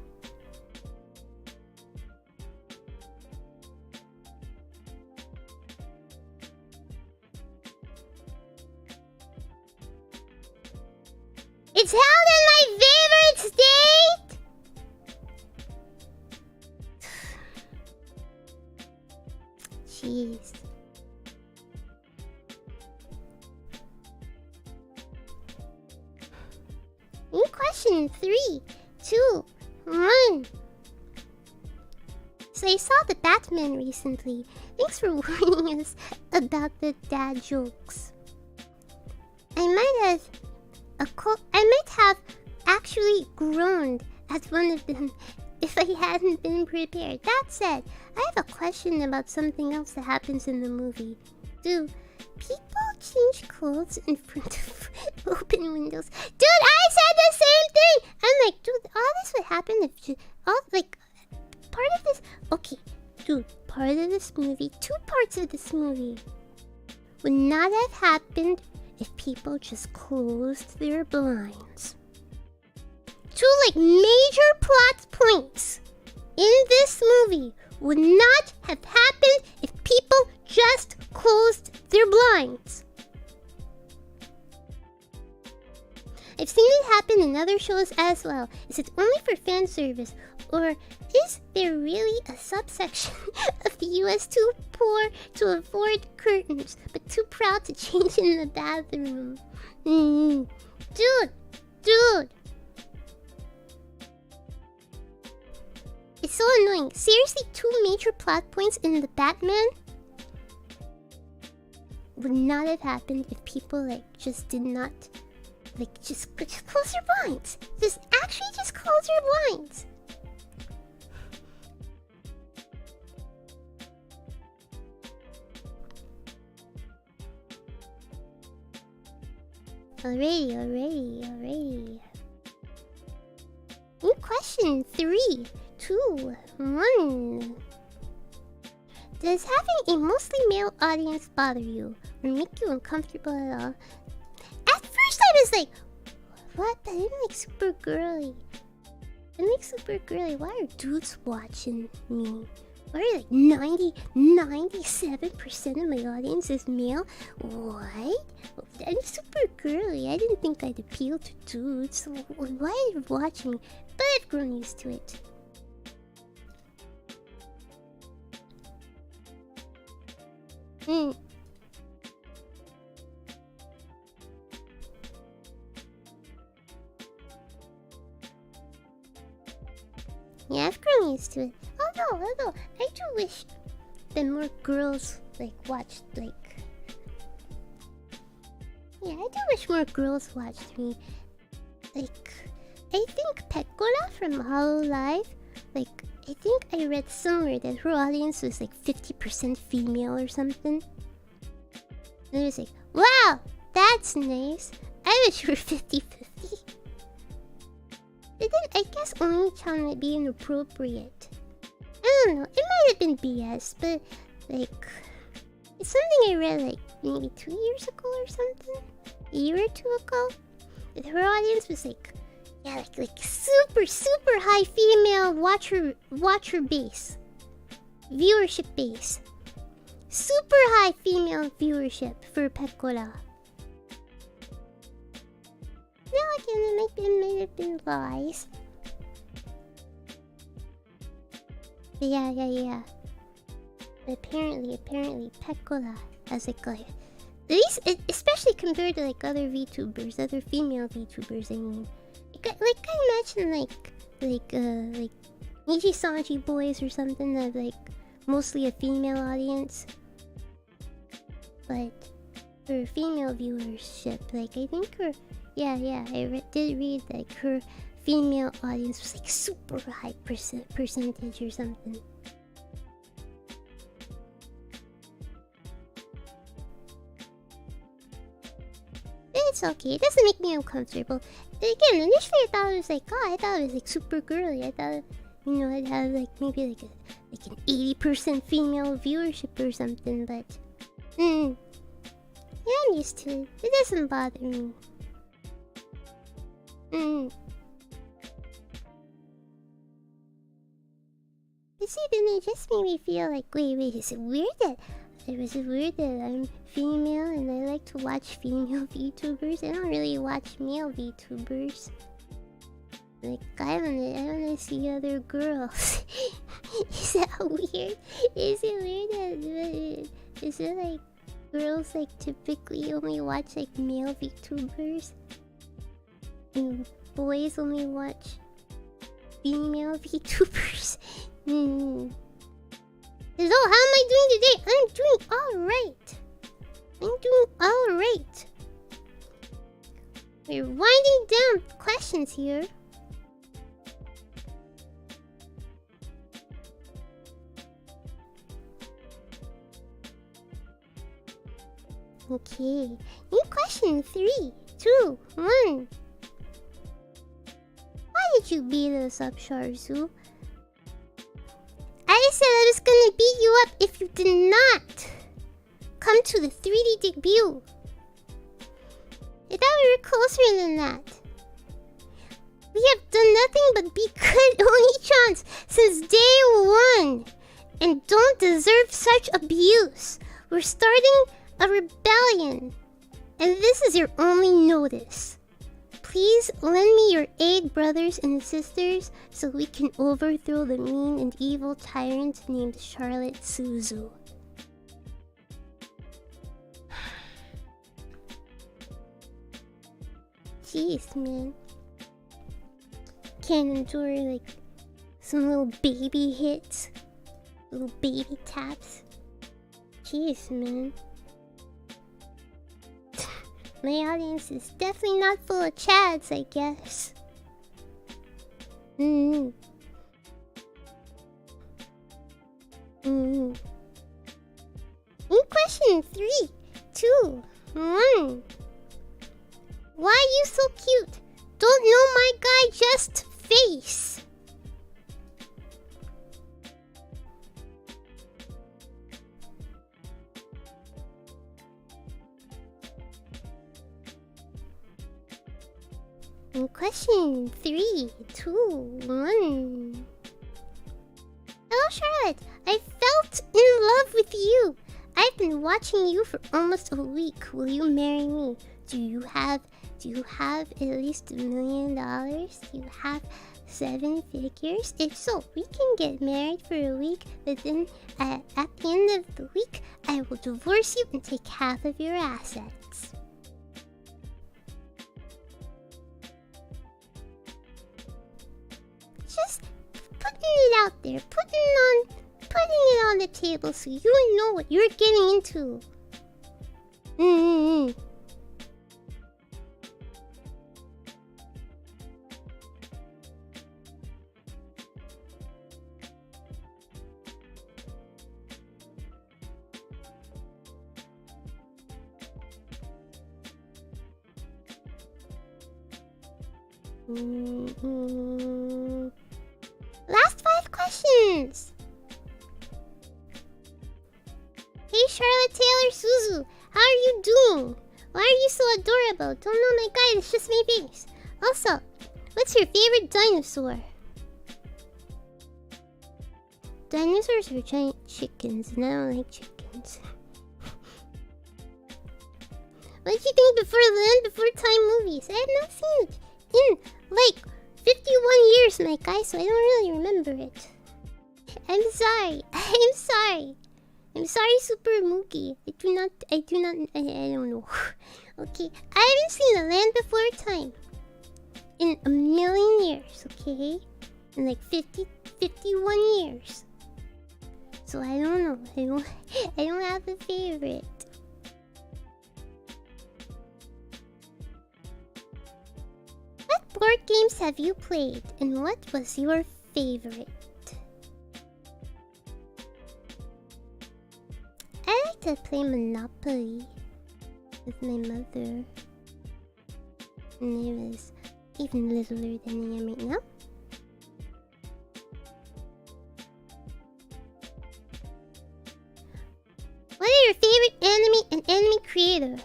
It's held in my favorite state! Jeez. In question 3, 2, 1. So I saw the Batman recently. Thanks for warning us about the dad jokes. I might have actually groaned at one of them if I hadn't been prepared. That said, I have a question about something else that happens in the movie. Do people change clothes in front of open windows? Dude, I said the same thing! I'm like, dude, all this would happen if part of this... Okay, dude, part of this movie, 2 parts of this movie would not have happened if people just closed their blinds. 2 major plot points in this movie would not have happened if people just closed their blinds. I've seen it happen in other shows as well. Is it only for fan service? Or is there really a subsection of the US too poor to afford curtains, but too proud to change in the bathroom? Dude! It's so annoying. Seriously, 2 major plot points in the Batman would not have happened if people just did not just close your blinds. Just close your blinds. Alrighty. In question 3, 2, 1. Does having a mostly male audience bother you or make you uncomfortable at all? At first I was like, what? But I'm super girly. Why are dudes watching me? Why are 97% of my audience is male? What? I'm super girly. I didn't think I'd appeal to dudes. So why are you watching me? But I've grown used to it. Yeah, I've grown used to it. Although I do wish that more girls watched yeah, I do wish more girls watched me. like, I think Pecora from Hololive, like, I think I read somewhere that her audience was like 50% female or something. And I was like, wow, that's nice. I wish we were 50-50. But then I guess Oni-chan might be inappropriate. I don't know, it might have been BS, but like, it's something I read like maybe 2 years ago or something? A year or two ago? That her audience was like, yeah, like super high female watcher base. Viewership base. Super high female viewership for Pecora. Now again, it might have been lies. But yeah. But apparently, Pecora has like at least, especially compared to like other VTubers, other female VTubers, I mean. Like I imagine like Nijisanji boys or something that have like mostly a female audience. But for female viewership, like I think her, I did read like her female audience was like super high percentage or something. It's okay, it doesn't make me uncomfortable. Again, initially I thought it was like, I thought it was like super girly. I thought, you know, I'd have like maybe like an 80% female viewership or something, but yeah, I'm used to it. It doesn't bother me. But see, then it just made me feel like, wait, is it weird that I'm female and I like to watch female VTubers? I don't really watch male VTubers. Like, I wanna see other girls. Is that weird? Is it weird that... Is it like... Girls like typically only watch like male VTubers? And boys only watch female VTubers? So how am I doing today? I'm doing alright. We're winding down questions here. Okay. New question 3, 2, 1. Why did you beat us up, Sharzu? I said I was gonna beat you up if you did not come to the 3D debut. I thought we were closer than that. We have done nothing but be good Oni-chans since day 1 and don't deserve such abuse. We're starting a rebellion, and this is your only notice. Please lend me your aid, brothers and sisters, so we can overthrow the mean and evil tyrant named Charlotte Suzu. Jeez, man. Can't endure like some little baby hits, little baby taps. Jeez, man. My audience is definitely not full of chads, I guess. New question 3, 2, 1. Why are you so cute? Don't know my guy, just face. And question 3, 2, 1. Hello, Charlotte. I felt in love with you. I've been watching you for almost a week. Will you marry me? Do you have at least $1 million? Do you have 7 figures? If so, we can get married for a week, but then at the end of the week, I will divorce you and take half of your assets. Just putting it out there, putting it on the table so you know what you're getting into. In Last 5 questions. Hey Charlotte Taylor Suzu, how are you doing? Why are you so adorable? Don't know my guy, it's just my face. Also, what's your favorite dinosaur? Dinosaurs are giant chickens, and I don't like chickens. What did you think before Land Before Time movies? I have not seen it in like 51 years, my guy, so I don't really remember it. I'm sorry. I'm sorry, Super Mookie. I don't know. Okay, I haven't seen The Land Before Time in a million years, okay? In like 51 years. So I don't know. I don't have a favorite. What board games have you played, and what was your favorite? I like to play Monopoly with my mother. And I was even littler than I am right now. What are your favorite anime and anime creator?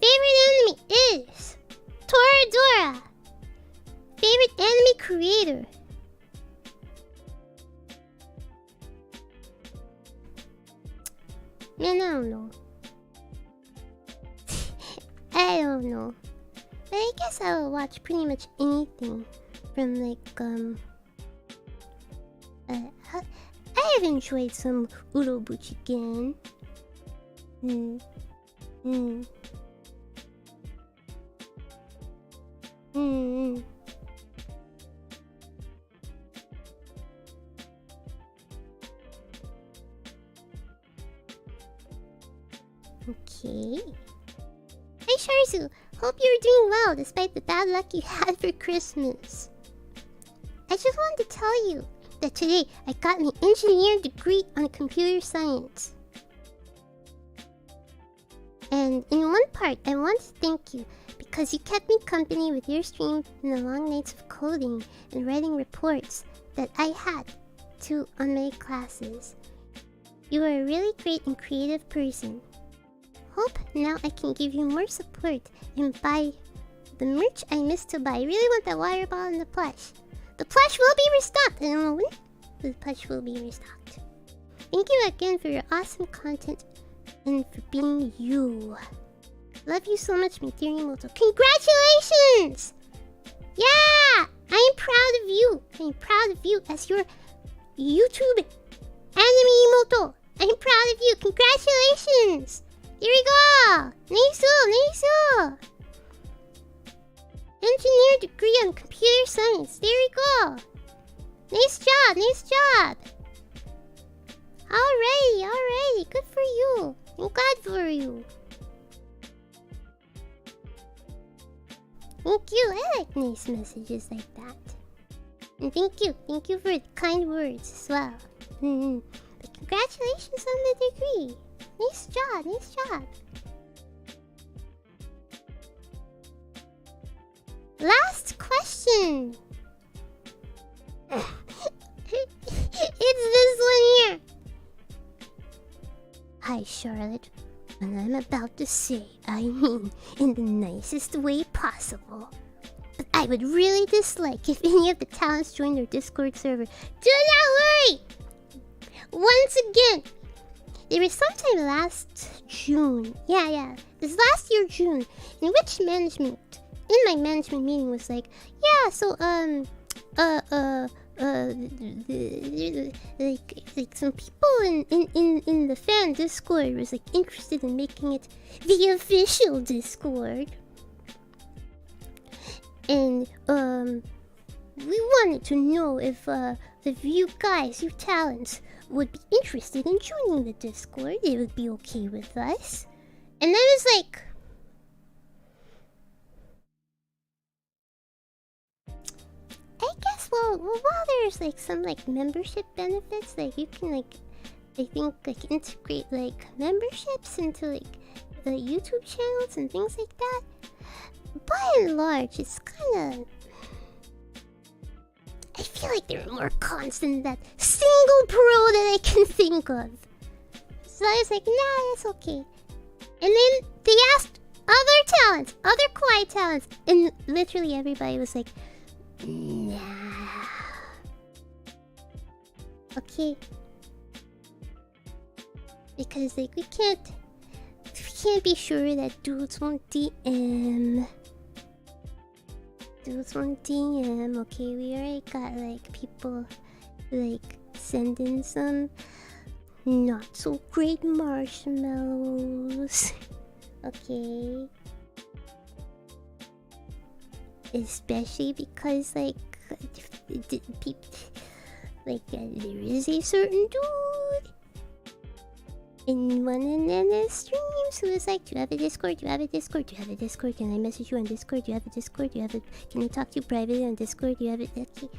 Favorite anime is Toradora. Favorite anime creator? Man, I don't know. I don't know. But I guess I will watch pretty much anything from like I have enjoyed some Urobuchiken. Okay. Hey Sharzu, hope you're doing well despite the bad luck you had for Christmas. I just wanted to tell you that today I got my engineering degree on computer science. And in one part, I want to thank you because you kept me company with your stream and the long nights of coding and writing reports that I had to on my classes. You are a really great and creative person. Hope now I can give you more support and buy the merch I missed to buy. I really want that water bottle and the plush. The plush will be restocked. I don't know when, but the plush will be restocked. Thank you again for your awesome content and for being you. Love you so much, my dear Imouto. Congratulations! Yeah! I am proud of you. I am proud of you as your YouTube anime Imouto. I am proud of you. Congratulations! Here we go! Nice! Engineer degree on computer science. There we go! Nice job! Alrighty. Good for you. I'm glad for you. Thank you. I like nice messages like that. And thank you for the kind words as well. But congratulations on the degree. Nice job. Last question. It's this one here. Hi, Charlotte. What I'm about to say, I mean in the nicest way possible. But I would really dislike if any of the talents joined their Discord server. Do not worry! Once again, there was sometime last June. Yeah. This last year, June, in which in my management meeting was like, yeah, so, like some people in the fan Discord was like interested in making it the official Discord. And, we wanted to know if, you talents, would be interested in joining the Discord. It would be okay with us. And I was like, I guess while there's like some like membership benefits, like you can like, I think like integrate like memberships into like the YouTube channels and things like that. By and large, it's kind of I feel like there are more cons than that single pro that I can think of. So I was like, nah, that's okay. And then they asked other talents, other kawaii talents, and literally everybody was like, nah. Okay. Because like we can't be sure that dudes won't DM. Okay, we already got like people like sending some not so great marshmallows. Okay. Especially because like there is a certain dude in one of Nana's streams who was like, do you have a Discord? Do you have a Discord? Do you have a Discord? Can I message you on Discord? Do you have a Discord? Do you have a... Can I talk to you privately on Discord? Do you have it? Okay.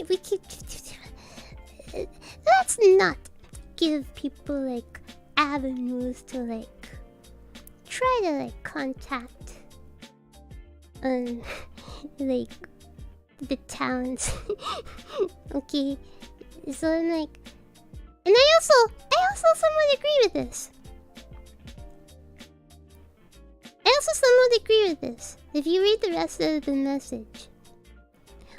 We can't... Let's not give people like avenues to like try to like contact like the talents. Okay. So I'm like, and I also somewhat agree with this. If you read the rest of the message,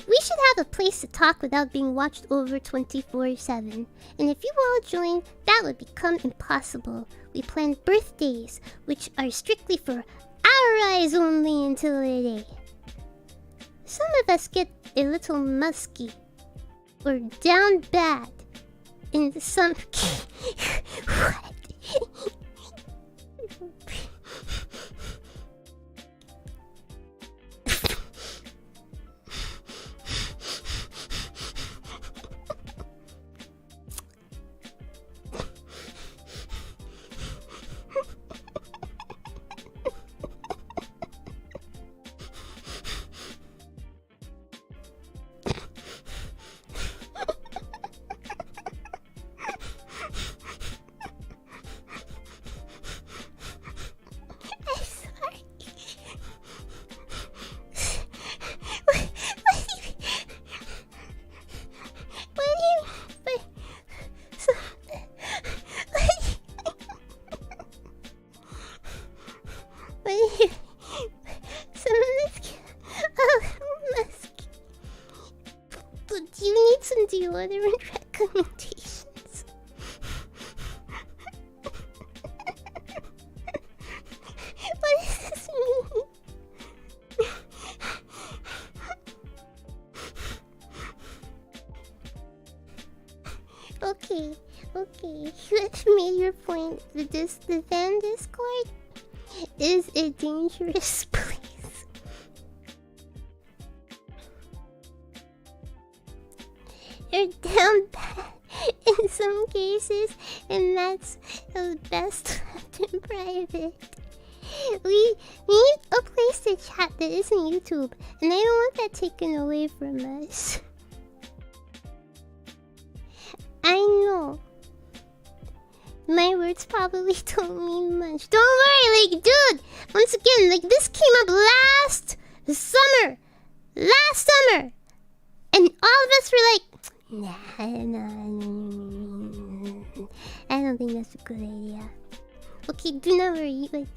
we should have a place to talk without being watched over 24/7. And if you all join, that would become impossible. We plan birthdays, which are strictly for our eyes only until a day. Some of us get a little musky or down bad in some... What? Deodorant recommendations. What does this mean? Okay, you have made your point. The fan Discord is a dangerous place. You're down bad in some cases, and that's best left in private. We need a place to chat that isn't YouTube, and I don't want that taken away from us. I know. My words probably don't mean much. Don't worry, like, dude! Once again, like, this came up last summer! And all of us were like, nah, I don't think that's a good idea. Okay, do not worry. Like,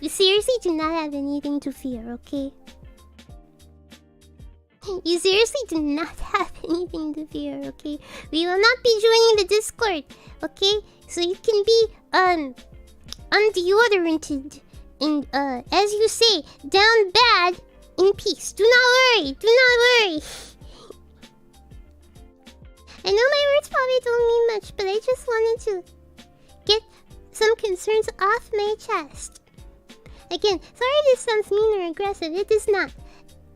you seriously do not have anything to fear, okay? You seriously do not have anything to fear, okay? We will not be joining the Discord, okay? So you can be, undeodoranted and, as you say, down bad in peace. Do not worry. I know my words probably don't mean much, but I just wanted to get some concerns off my chest. Again, sorry this sounds mean or aggressive. It is not.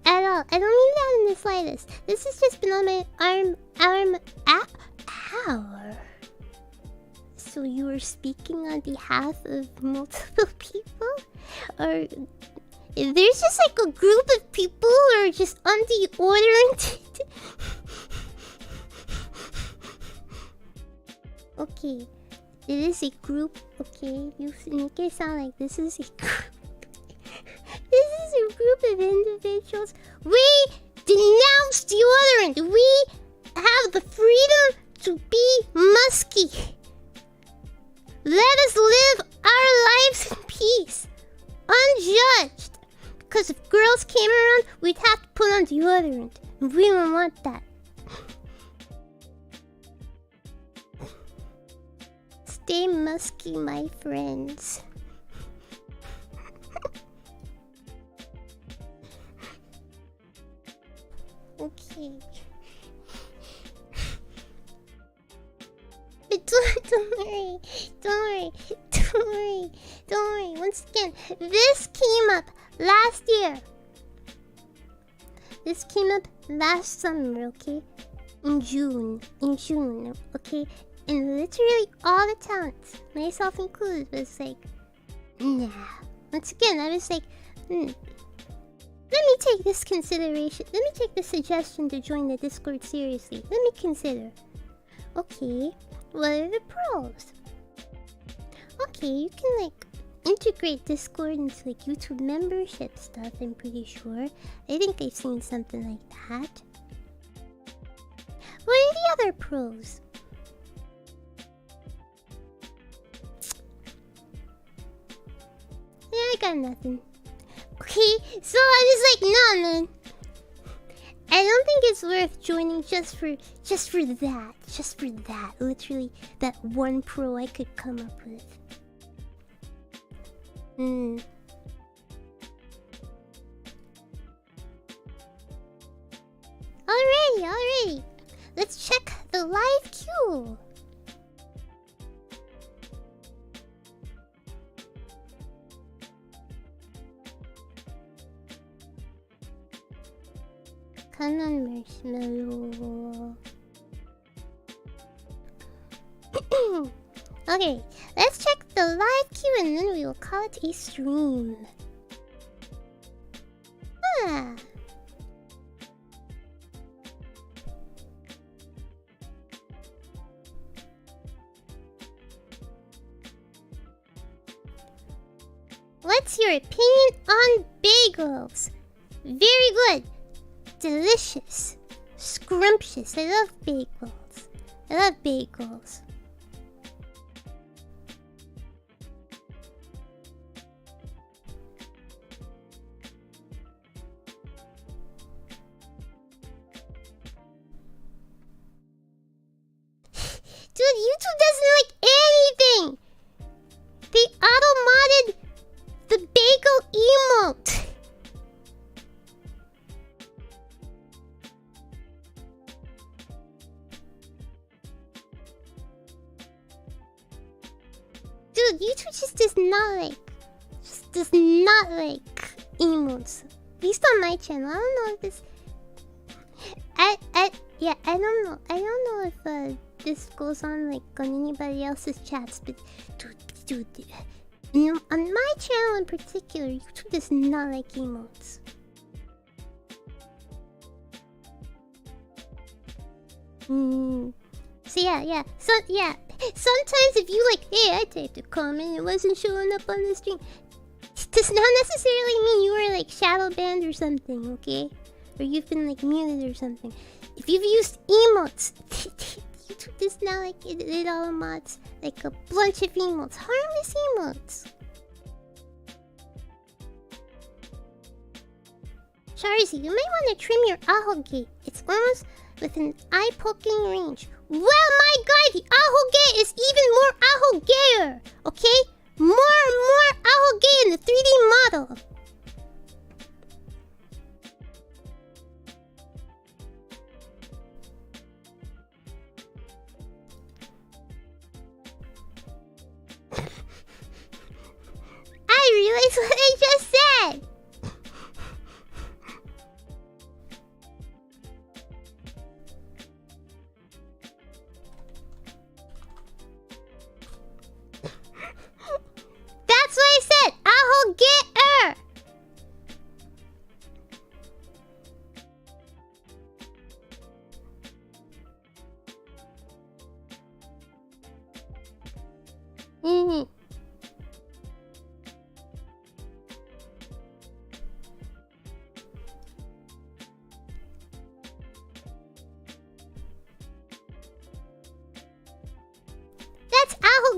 At all. I don't mean that in the slightest. This has just been on my hour. So you were speaking on behalf of multiple people? Or there's just like a group of people who are just undeodoriented? Okay, it is a group. Okay, you make it sound like this is a group. This is a group of individuals. We denounce deodorant. We have the freedom to be musky. Let us live our lives in peace, unjudged. Because if girls came around, we'd have to put on deodorant. And we don't want that. Stay musky, my friends. Okay. But don't worry. Once again, this came up last year. This came up last summer, okay? In June, okay? And literally all the talents, myself included, was like, nah. Once again, I was like, let me take this consideration. Let me take the suggestion to join the Discord seriously. Let me consider. Okay, what are the pros? Okay, you can like integrate Discord into like YouTube membership stuff, I'm pretty sure. I think I've seen something like that. What are the other pros? Yeah, I got nothing. Okay, so I was like, nah, man. I don't think it's worth joining just for that. Literally, that one pro I could come up with. Alrighty. Let's check the live queue. Come on, Marshmallow. Okay, let's check the live queue and then we will call it a stream. What's your opinion on bagels? Very good. Delicious. Scrumptious. I love bagels. Dude, YouTube doesn't like anything! They auto-modded the bagel emote! Dude, YouTube just does not like emotes. At least on my channel. I don't know if this... I don't know. I don't know if this goes on like on anybody else's chats, but dude, you know, on my channel in particular, YouTube does not like emotes. So yeah. Sometimes if you like, hey, I typed a comment, it wasn't showing up on the stream. It does not necessarily mean you were like shadow banned or something, okay? Or you've been like muted or something. If you've used emotes, YouTube does not like it all mods like a bunch of emotes, harmless emotes. Charzy, you might want to trim your aho gate. It's almost within eye-poking range. Well, my guy, the aho gate is even more aho gayer, okay? More aho gay in the 3D model. I realized what I just said! That's what I said! Aho getter!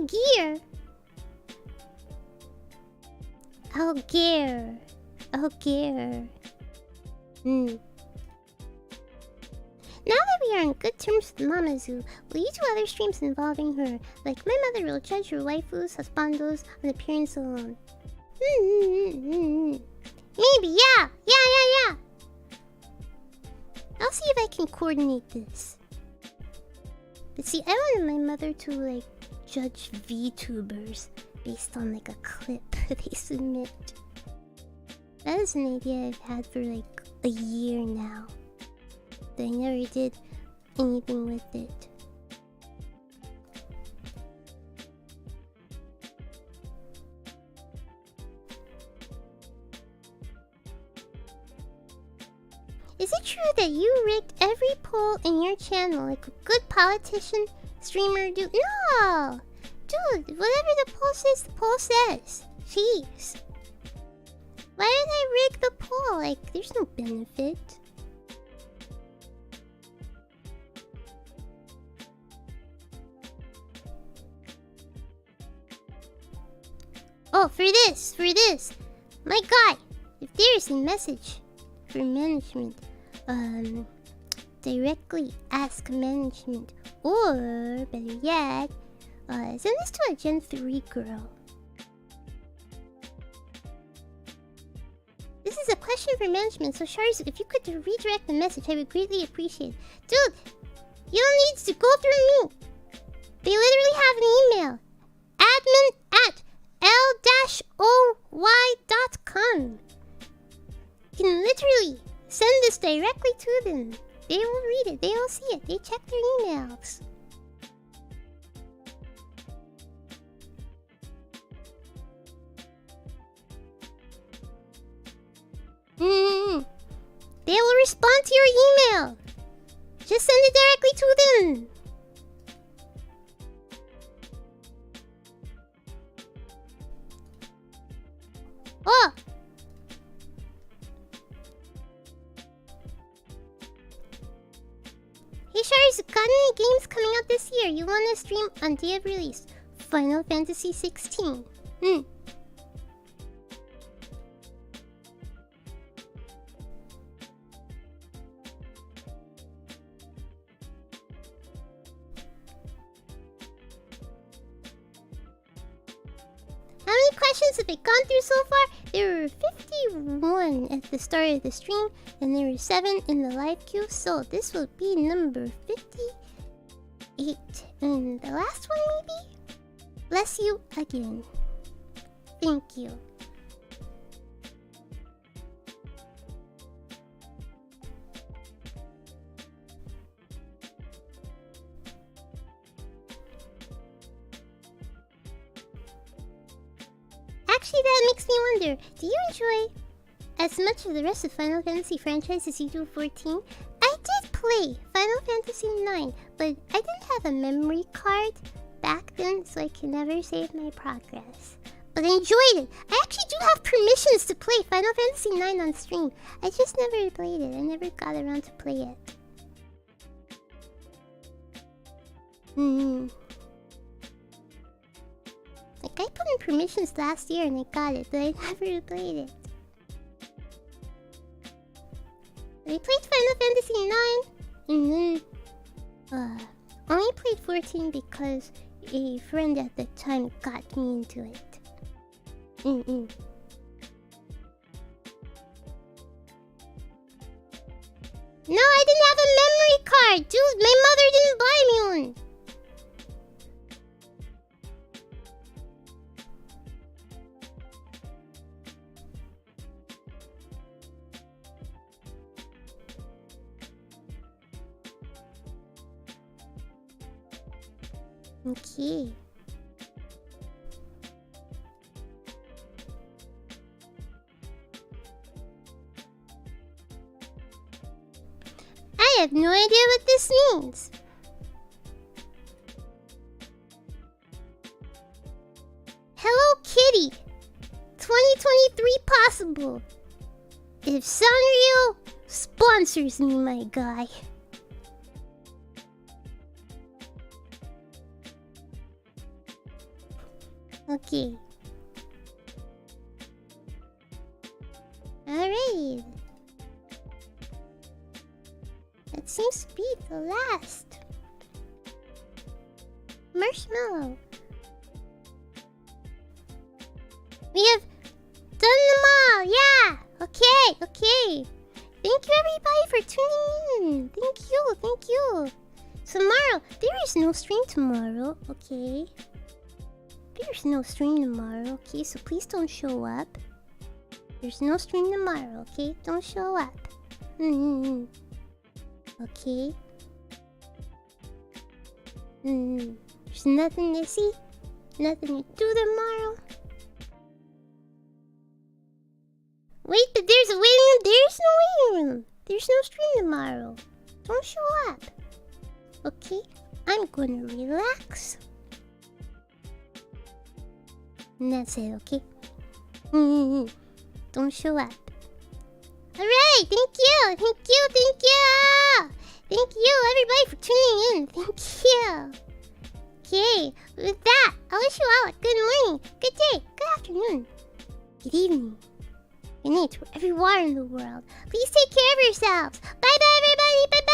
gear. Oh, gear. Oh, gear. Now that we are on good terms with Mama Zoo, will you do other streams involving her? Like my mother will judge her waifus, husbandos on appearance alone. Maybe, yeah. I'll see if I can coordinate this. But see, I wanted my mother to like judge VTubers based on like a clip they submit. That is an idea I've had for like a year now. But I never did anything with it. Is it true that you rigged every poll in your channel like a good politician, streamer do? No! Dude, whatever the poll says. Jeez. Why did I rig the poll? Like, there's no benefit. Oh, for this. My guy, if there is a message for management, directly ask management. Or, better yet, send this to a Gen 3 girl. This is a question for management, so Shars, if you could redirect the message, I would greatly appreciate it. Dude, you don't need to go through me. They literally have an email. admin@l-oy.com. You can literally send this directly to them. They will read it. They will see it. They check their emails. They will respond to your email. Just send it directly to them. Oh! Hey Shari's got any games coming out this year you wanna stream on day of release? Final Fantasy 16. How many questions have I gone through so far? There were 51 at the start of the stream, and there were 7 in the live queue, so this will be number 58. And the last one, maybe? Bless you again. Thank you. Actually, that makes me wonder, do you enjoy as much of the rest of Final Fantasy franchise as you do 14? I did play Final Fantasy 9, but I didn't have a memory card back then, so I can never save my progress. But I enjoyed it. I actually do have permissions to play Final Fantasy 9 on stream. I just never played it. I never got around to play it. Like, I put in permissions last year and I got it, but I never played it. I played Final Fantasy 9, and then, only played 14 because a friend at the time got me into it. No, I didn't have a memory card! Dude, my mother didn't buy me one! Okay. I have no idea what this means. Hello Kitty. 2023 possible. If Sanrio sponsors me, my guy. Okay. Alright. That seems to be the last. Marshmallow. We have done them all. Yeah. Okay. Thank you everybody for tuning in. Thank you. Tomorrow, there is no stream tomorrow. Okay. There's no stream tomorrow. Okay, so please don't show up. There's no stream tomorrow. Okay, don't show up. Okay. There's nothing to see. Nothing to do tomorrow. Wait, but there's a waiting room. There's no waiting room. There's no stream tomorrow. Don't show up. Okay, I'm gonna relax. And that's it, okay? Don't show up. Alright, thank you. Thank you everybody for tuning in. Thank you. Okay, with that, I wish you all a good morning, good day, good afternoon, good evening, good night, wherever you are in the world. Please take care of yourselves. Bye bye everybody, bye bye.